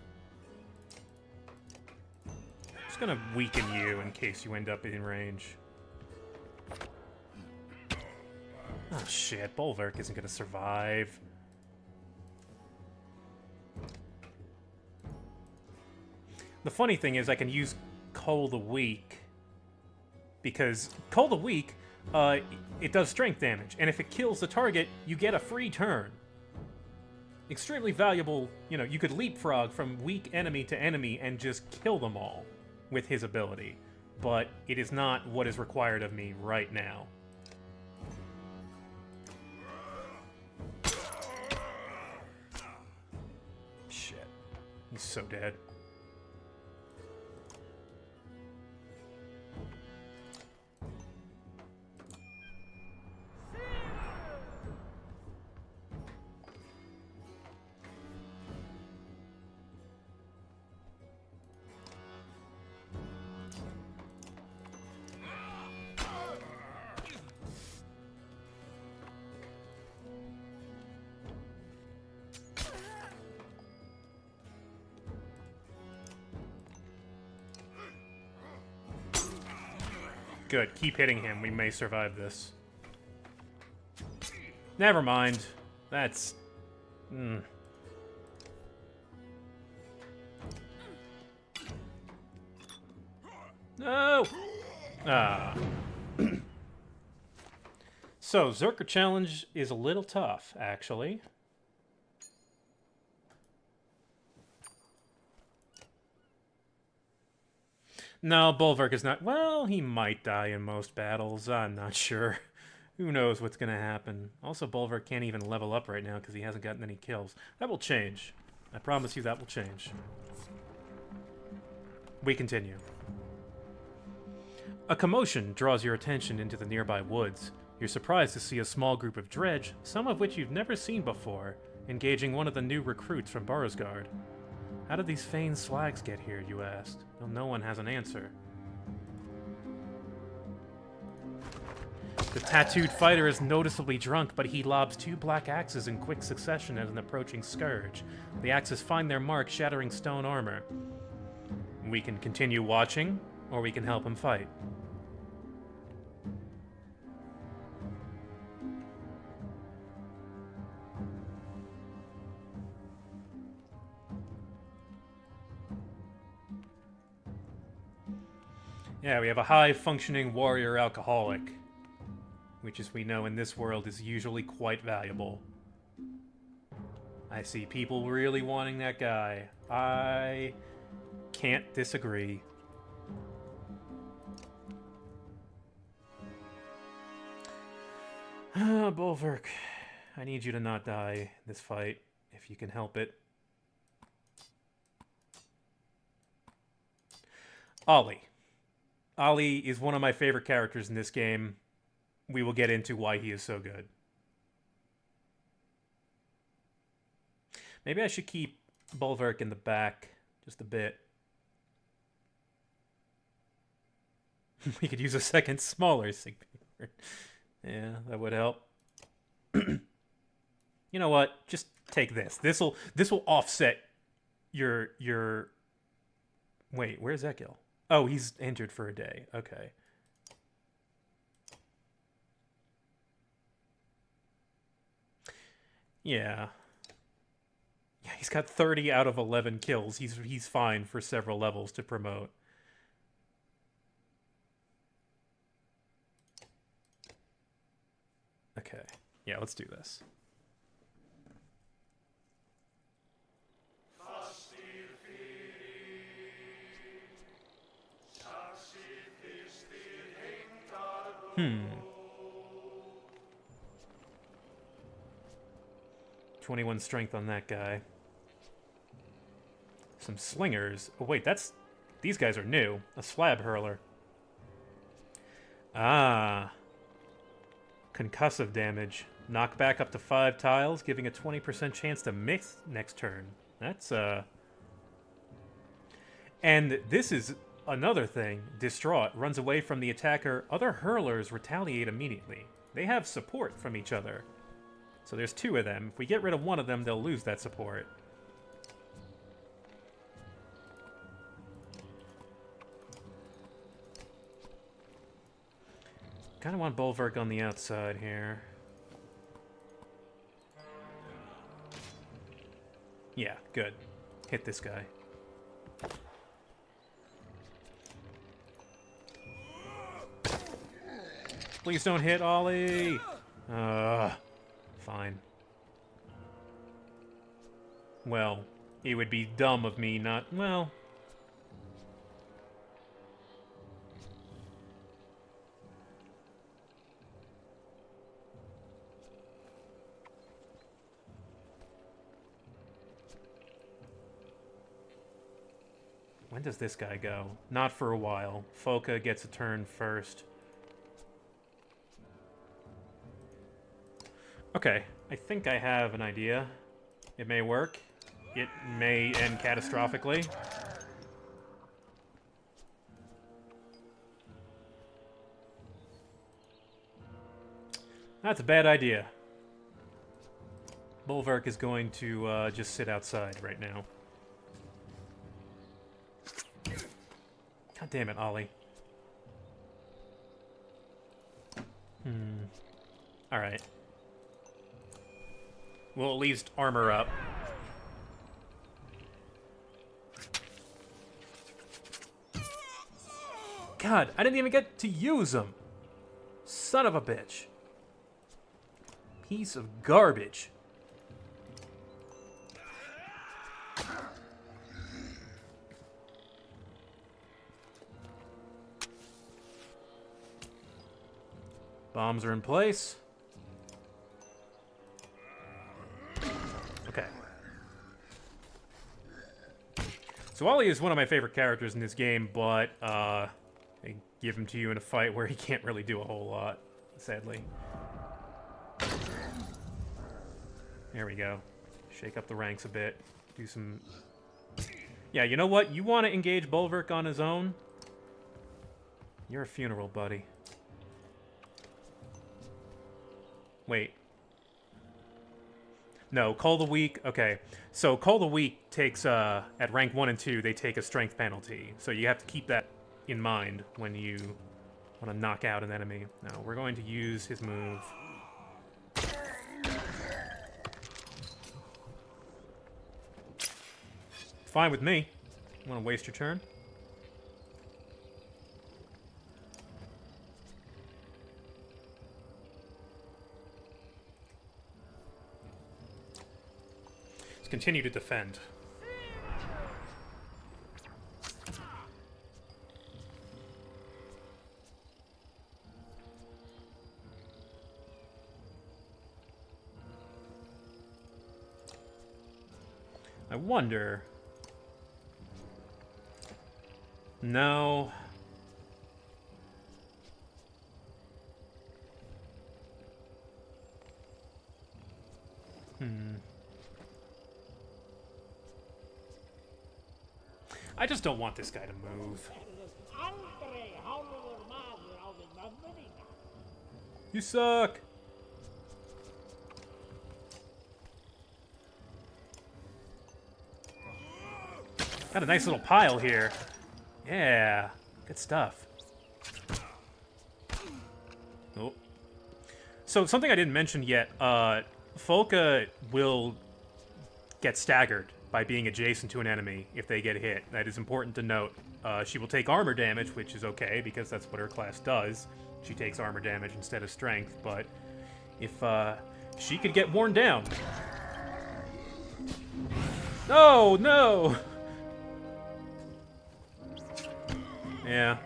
Just gonna weaken you in case you end up in range. Oh shit, Bulwark isn't gonna survive. The funny thing is I can use Cull the Weak, because Cull the Weak, it does strength damage, and if it kills the target, you get a free turn. Extremely valuable, you know, you could leapfrog from weak enemy to enemy and just kill them all with his ability. But it is not what is required of me right now. Shit. He's so dead. Good, keep hitting him. We may survive this. Never mind. That's... No! Ah. So, Zerker Challenge is a little tough, actually. No, Bulwark is not... Well, he might die in most battles. I'm not sure. Who knows what's going to happen. Also, Bulwark can't even level up right now because he hasn't gotten any kills. That will change. I promise you that will change. We continue. A commotion draws your attention into the nearby woods. You're surprised to see a small group of dredge, some of which you've never seen before, engaging one of the new recruits from Borisgard. How did these Fane slags get here, you asked? Well, no one has an answer. The tattooed fighter is noticeably drunk, but he lobs 2 black axes in quick succession at an approaching scourge. The axes find their mark, shattering stone armor. We can continue watching, or we can help him fight. Yeah, we have a high-functioning warrior alcoholic, which, as we know in this world, is usually quite valuable. I see people really wanting that guy. I can't disagree. Bulwark, I need you to not die in this fight, if you can help it. Ollie. Ollie is one of my favorite characters in this game. We will get into why he is so good. Maybe I should keep Bulwark in the back just a bit. We could use a second smaller signature. Yeah, that would help. You know what? Just take this. This will offset your Wait, where's Ekil? Oh, he's injured for a day. Okay. Yeah. Yeah, he's got 30 out of 11 kills. He's fine for several levels to promote. Okay. Yeah, let's do this. Hmm. 21 strength on that guy. Some slingers. Oh, wait, these guys are new. A slab hurler. Ah. Concussive damage. Knockback up to 5 tiles, giving a 20% chance to miss next turn. That's, And this is another thing. Distraught. Runs away from the attacker. Other hurlers retaliate immediately. They have support from each other. So there's 2 of them. If we get rid of one of them, they'll lose that support. Kind of want Bulwark on the outside here. Yeah, good. Hit this guy. Please don't hit Ollie! Fine. Well, it would be dumb of me not... Well... When does this guy go? Not for a while. Foka gets a turn first. Okay, I think I have an idea. It may work. It may end catastrophically. That's a bad idea. Bulwark is going to just sit outside right now. God damn it, Ollie. Alright. We'll at least armor up. God, I didn't even get to use them. Son of a bitch. Piece of garbage. Bombs are in place. Okay. So Ollie is one of my favorite characters in this game, but I give him to you in a fight where he can't really do a whole lot, sadly. There we go. Shake up the ranks a bit. Do some... Yeah, you know what? You want to engage Bulwark on his own? You're a funeral, buddy. No, Call the Weak. Okay, so Call the Weak takes at rank 1 and 2, they take a strength penalty. So you have to keep that in mind when you want to knock out an enemy. Now we're going to use his move. Fine with me. Want to waste your turn? Let's continue to defend. I wonder... No. I just don't want this guy to move. You suck! Got a nice little pile here. Yeah, good stuff. Oh. So something I didn't mention yet, Folka will get staggered by being adjacent to an enemy if they get hit. That is important to note. She will take armor damage, which is okay, because that's what her class does. She takes armor damage instead of strength, but if she could get worn down... No, no! Yeah.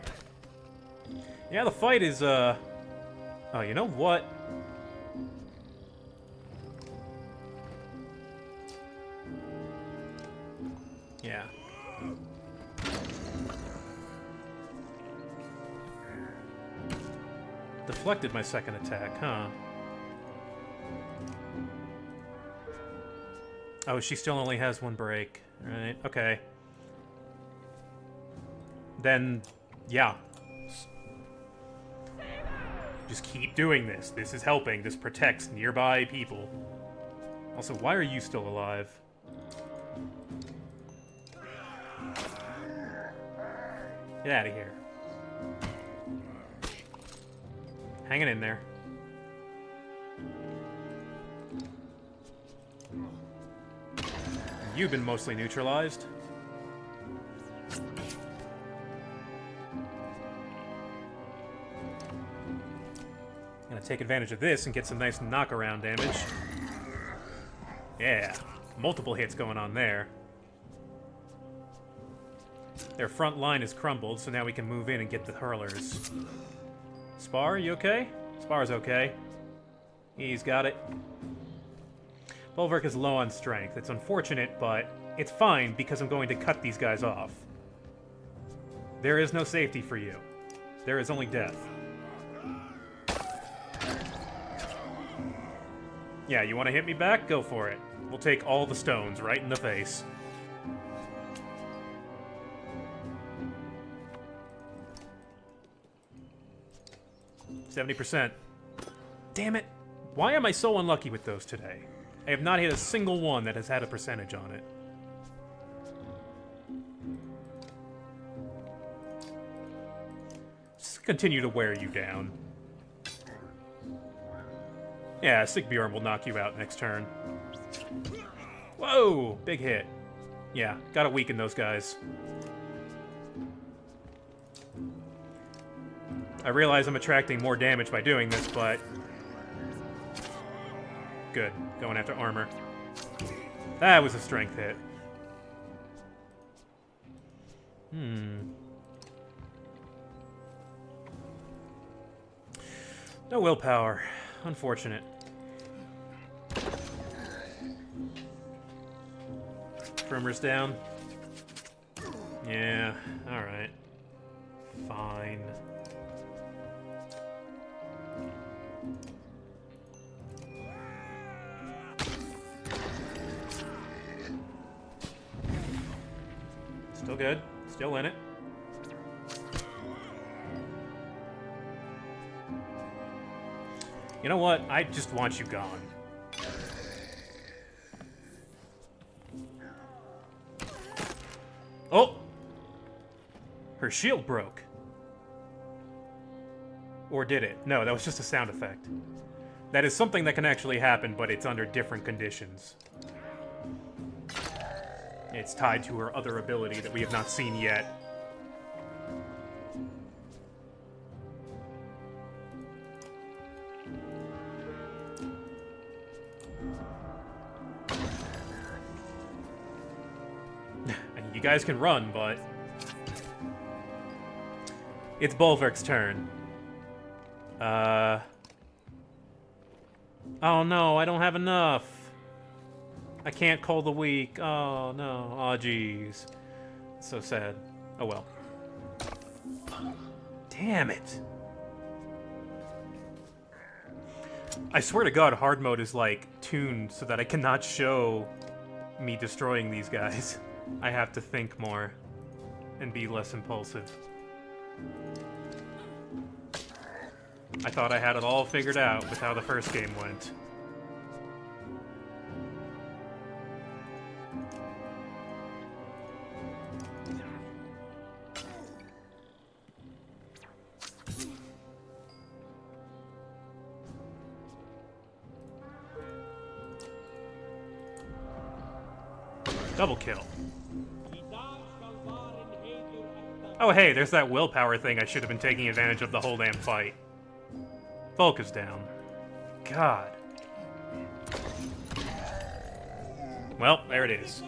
Yeah, the fight is, Oh, you know what? Yeah. Deflected my second attack, huh? Oh, she still only has one break. Right, okay. Then, yeah. Just keep doing this. This is helping. This protects nearby people. Also, why are you still alive? Get out of here. Hanging in there. You've been mostly neutralized. Gonna take advantage of this and get some nice knockaround damage. Yeah, multiple hits going on there. Their front line is crumbled, so now we can move in and get the hurlers. Spar, you okay? Spar's okay. He's got it. Bulwark is low on strength. It's unfortunate, but it's fine because I'm going to cut these guys off. There is no safety for you. There is only death. Yeah, you want to hit me back? Go for it. We'll take all the stones right in the face. %. Damn it. Why am I so unlucky with those today? I have not hit a single one that has had a percentage on it. Just continue to wear you down. Yeah, Sigbjorn will knock you out next turn. Whoa! Big hit. Yeah, gotta weaken those guys. I realize I'm attracting more damage by doing this, but... Good. Going after armor. That was a strength hit. No willpower. Unfortunate. Trimmer's down. Yeah, alright. Fine. Still good. Still in it. You know what? I just want you gone. Oh! Her shield broke. Or did it? No, that was just a sound effect. That is something that can actually happen, but it's under different conditions. It's tied to her other ability that we have not seen yet. You guys can run, but... It's Bulwark's turn. Oh no, I don't have enough. I can't call the weak. Oh no. Oh jeez. So sad. Oh well. Damn it. I swear to God, hard mode is like tuned so that I cannot show me destroying these guys. I have to think more and be less impulsive. I thought I had it all figured out with how the first game went. Double kill. Oh hey, there's that willpower thing I should have been taking advantage of the whole damn fight. Focus down. God. Well, there it is.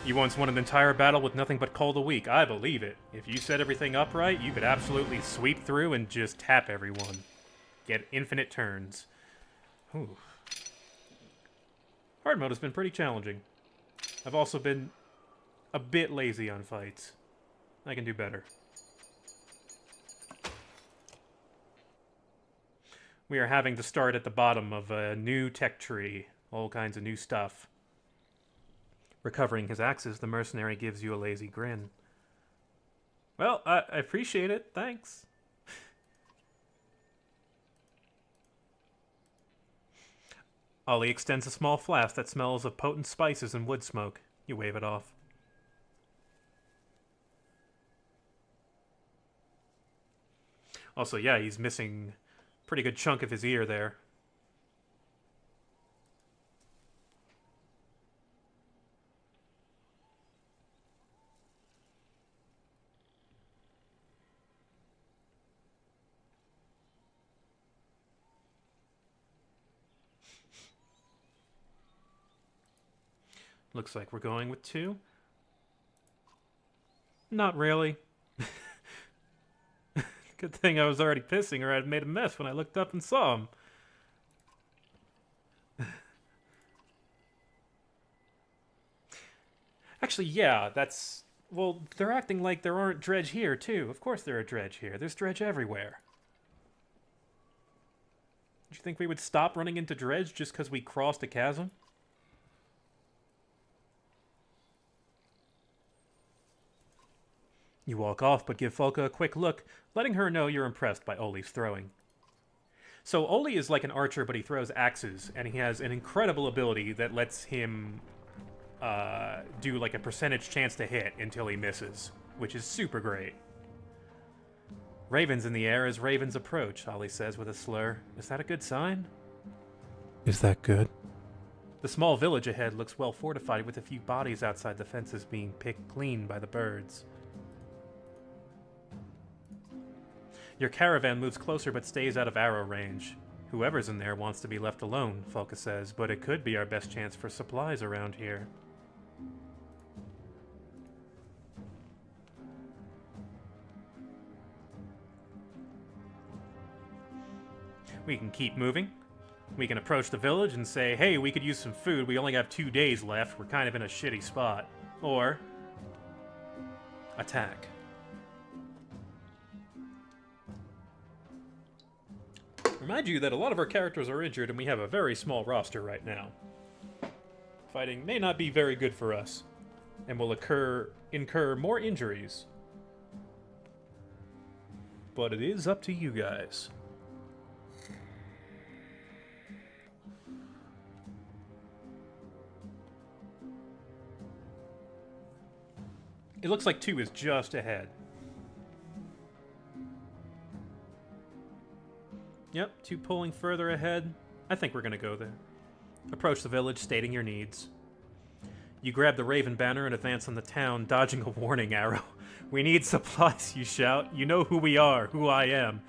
You once won an entire battle with nothing but Call the Weak. I believe it. If you set everything up right, you could absolutely sweep through and just tap everyone. Get infinite turns. Ooh. Hard mode has been pretty challenging. I've also been a bit lazy on fights. I can do better. We are having to start at the bottom of a new tech tree. All kinds of new stuff. Recovering his axes, the mercenary gives you a lazy grin. Well, I appreciate it. Thanks. Ollie extends a small flask that smells of potent spices and wood smoke. You wave it off. Also, yeah, he's missing a pretty good chunk of his ear there. Looks like we're going with 2. Not really. Good thing I was already pissing or I'd made a mess when I looked up and saw him. Actually, yeah, that's... Well, they're acting like there aren't dredge here, too. Of course there are dredge here. There's dredge everywhere. Did you think we would stop running into dredge just because we crossed a chasm? You walk off, but give Folka a quick look, letting her know you're impressed by Oli's throwing. So Oli is like an archer, but he throws axes, and he has an incredible ability that lets him do like a percentage chance to hit until he misses, which is super great. Ravens in the air as ravens approach, Oli says with a slur. Is that a good sign? Is that good? The small village ahead looks well fortified with a few bodies outside the fences being picked clean by the birds. Your caravan moves closer but stays out of arrow range. Whoever's in there wants to be left alone, Folka says, but it could be our best chance for supplies around here. We can keep moving. We can approach the village and say, hey, we could use some food. We only have 2 days left. We're kind of in a shitty spot. Or attack. Remind you that a lot of our characters are injured and we have a very small roster right now. Fighting may not be very good for us, and will incur more injuries. But it is up to you guys. It looks like 2 is just ahead. Yep, 2 pulling further ahead. I think we're gonna go there. Approach the village, stating your needs. You grab the Raven banner and advance on the town, dodging a warning arrow. We need supplies, you shout. You know who we are, who I am.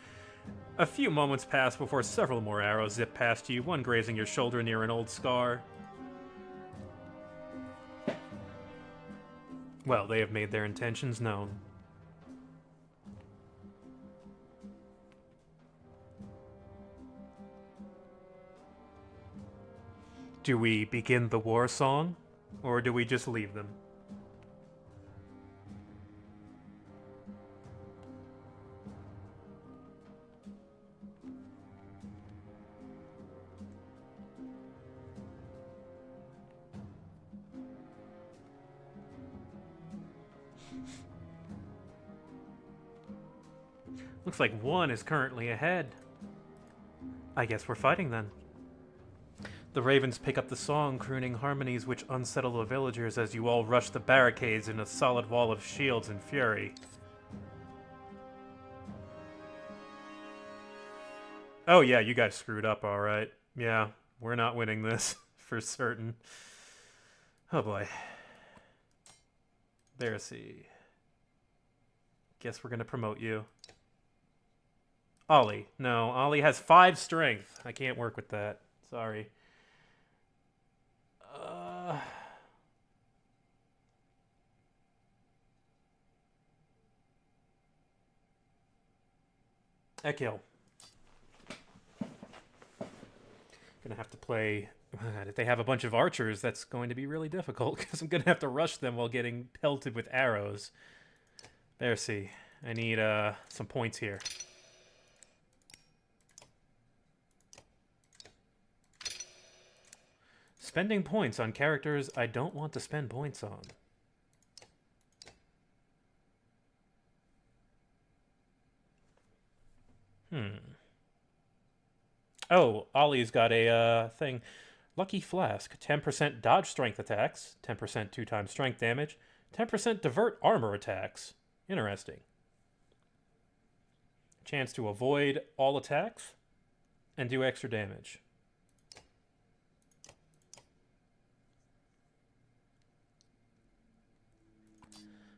A few moments pass before several more arrows zip past you, one grazing your shoulder near an old scar. Well, they have made their intentions known. Do we begin the war song, or do we just leave them? Looks like 1 is currently ahead. I guess we're fighting then. The ravens pick up the song, crooning harmonies which unsettle the villagers as you all rush the barricades in a solid wall of shields and fury. Oh yeah, you guys screwed up, alright. Yeah, we're not winning this, for certain. Oh boy. Bercy. Guess we're gonna promote you. Ollie. No, Ollie has 5 strength. I can't work with that. Sorry. Ekil. Gonna have to play... if they have a bunch of archers, that's going to be really difficult, because I'm gonna have to rush them while getting pelted with arrows. Bercy. I need some points here. Spending points on characters I don't want to spend points on. Oh, Ollie's got a thing. Lucky Flask. 10% dodge strength attacks. 10% 2x strength damage. 10% divert armor attacks. Interesting. Chance to avoid all attacks and do extra damage.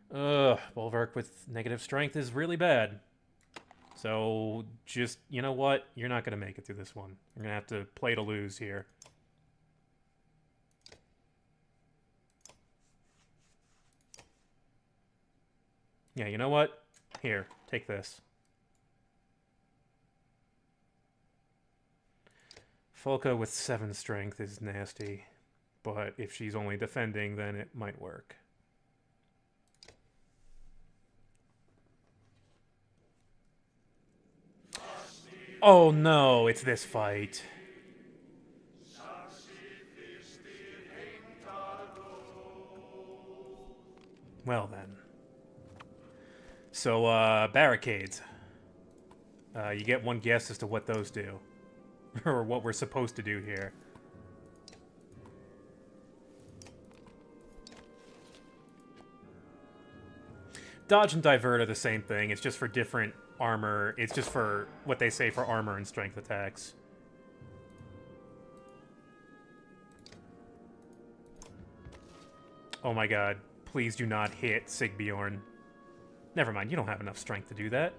Bulwark with negative strength is really bad. So, just, you know what? You're not going to make it through this one. You're going to have to play to lose here. Yeah, you know what? Here, take this. Folka with 7 strength is nasty. But if she's only defending, then it might work. Oh no, it's this fight. Well then. So, barricades. You get one guess as to what those do. Or what we're supposed to do here. Dodge and divert are the same thing, it's just for different armor. It's just for what they say for armor and strength attacks. Oh my god. Please do not hit Sigbjorn. Never mind, you don't have enough strength to do that.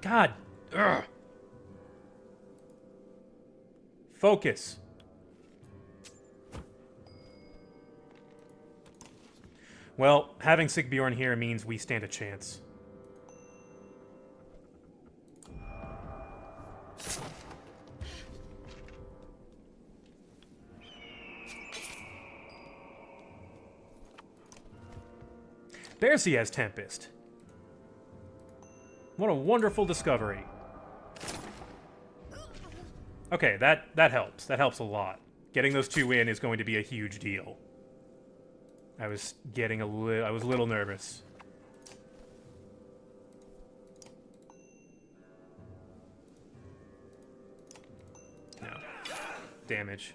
God. Ugh. Focus. Well, having Sigbjorn here means we stand a chance. Bercy has Tempest. What a wonderful discovery. Okay, that helps. That helps a lot. Getting those 2 in is going to be a huge deal. I was getting a little nervous. No. Damage.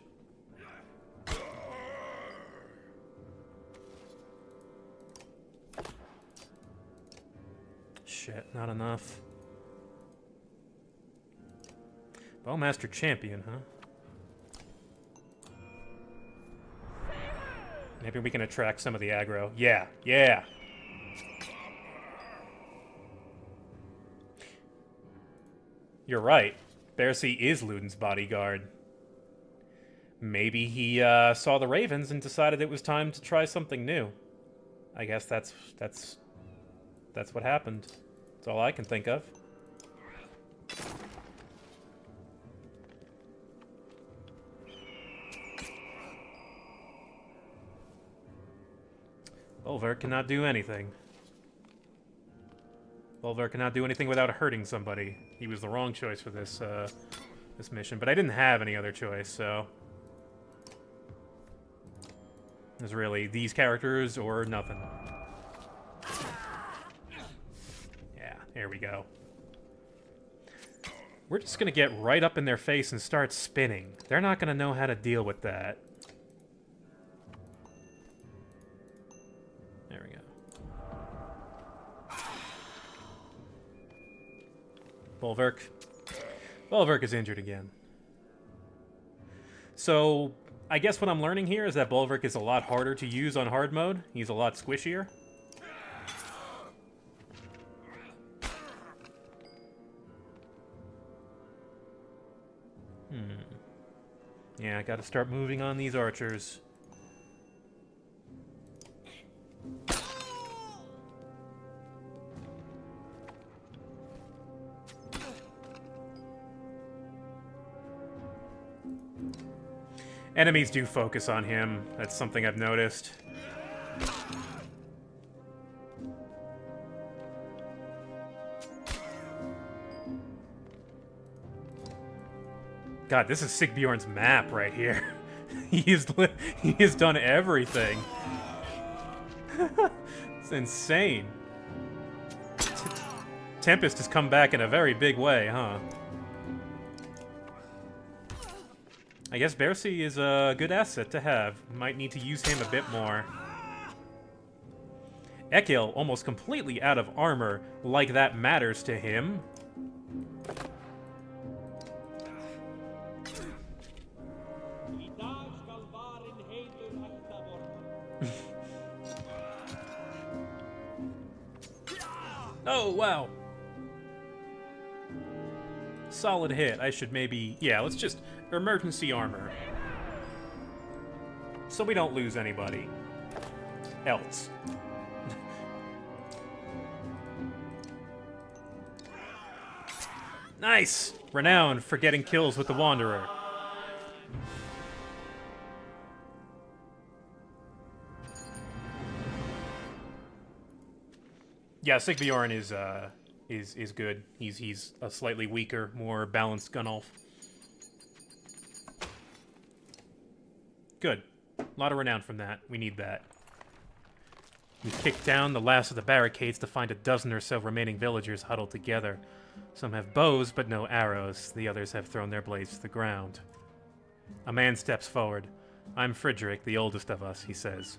Shit, not enough. Bowmaster Champion, huh? Maybe we can attract some of the aggro. Yeah, yeah! You're right. Bercy is Luden's bodyguard. Maybe he saw the ravens and decided it was time to try something new. I guess that's what happened. That's all I can think of. Bulwark cannot do anything. Bulwark cannot do anything without hurting somebody. He was the wrong choice for this this mission, but I didn't have any other choice, so it was really these characters or nothing. Yeah, here we go. We're just gonna get right up in their face and start spinning. They're not gonna know how to deal with that. There we go. Bulwark. Bulwark is injured again. So, I guess what I'm learning here is that Bulwark is a lot harder to use on hard mode. He's a lot squishier. Yeah, I gotta start moving on these archers. Enemies do focus on him. That's something I've noticed. God, this is Sigbjorn's map right here. he has done everything. It's insane. Tempest has come back in a very big way, huh? I guess Bercy is a good asset to have. Might need to use him a bit more. Ekil, almost completely out of armor, like that matters to him. Oh, wow. Solid hit. I should maybe... Yeah, let's just... Emergency armor. So we don't lose anybody else. Nice! Renowned for getting kills with the Wanderer. Yeah, Sigbjorn is good. He's a slightly weaker, more balanced Gunnulf. Good. A lot of renown from that. We need that. We kicked down the last of the barricades to find a dozen or so remaining villagers huddled together. Some have bows, but no arrows. The others have thrown their blades to the ground. A man steps forward. I'm Frederick, the oldest of us, he says.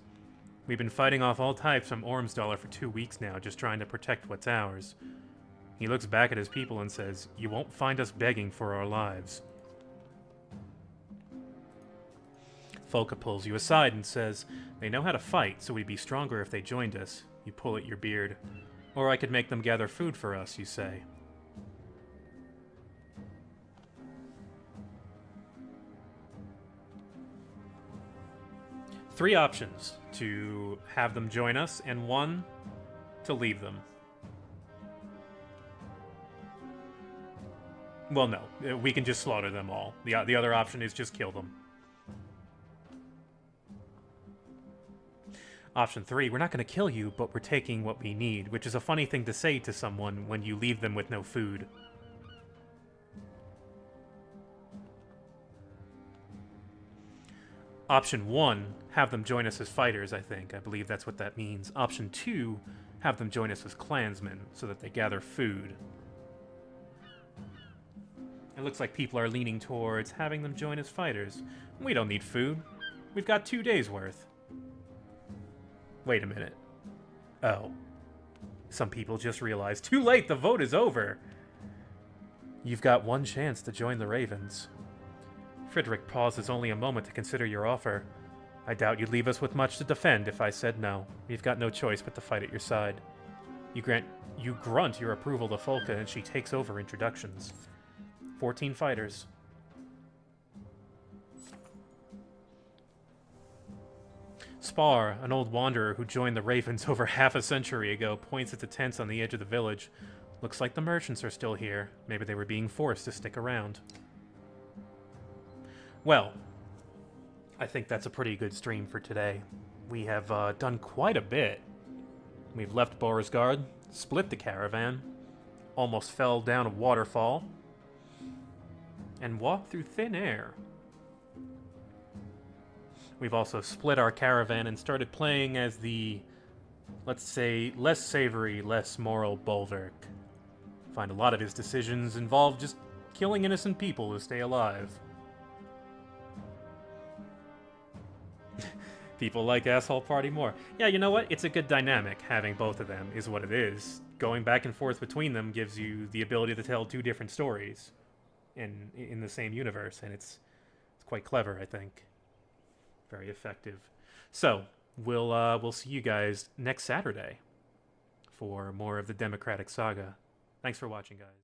We've been fighting off all types from Ormsdalr for 2 weeks now, just trying to protect what's ours. He looks back at his people and says, "You won't find us begging for our lives." Folka pulls you aside and says, "They know how to fight, so we'd be stronger if they joined us." You pull at your beard. "Or I could make them gather food for us," you say. Three options to have them join us, and one to leave them. Well, no. We can just slaughter them all. The other option is just kill them. Option 3, we're not going to kill you, but we're taking what we need, which is a funny thing to say to someone when you leave them with no food. Option 1, have them join us as fighters, I think. I believe that's what that means. Option 2, have them join us as clansmen, so that they gather food. It looks like people are leaning towards having them join as fighters. We don't need food. We've got 2 days' worth. Wait a minute. Oh. Some people just realize, too late, the vote is over. You've got one chance to join the Ravens. Frederick pauses only a moment to consider your offer. I doubt you'd leave us with much to defend if I said no. We've got no choice but to fight at your side. You grunt your approval to Folka, and she takes over introductions. 14 fighters. Spar, an old wanderer who joined the Ravens over half a century ago, points at the tents on the edge of the village. Looks like the merchants are still here. Maybe they were being forced to stick around. Well, I think that's a pretty good stream for today. We have done quite a bit. We've left Borisgard, split the caravan, almost fell down a waterfall, and walked through thin air. We've also split our caravan and started playing as the, let's say, less savory, less moral Bulwark. Find a lot of his decisions involve just killing innocent people to stay alive. People like Asshole Party more. Yeah, you know what? It's a good dynamic. Having both of them is what it is. Going back and forth between them gives you the ability to tell two different stories in the same universe, and it's quite clever, I think. Very effective. So, we'll see you guys next Saturday for more of the Democratic Saga. Thanks for watching, guys.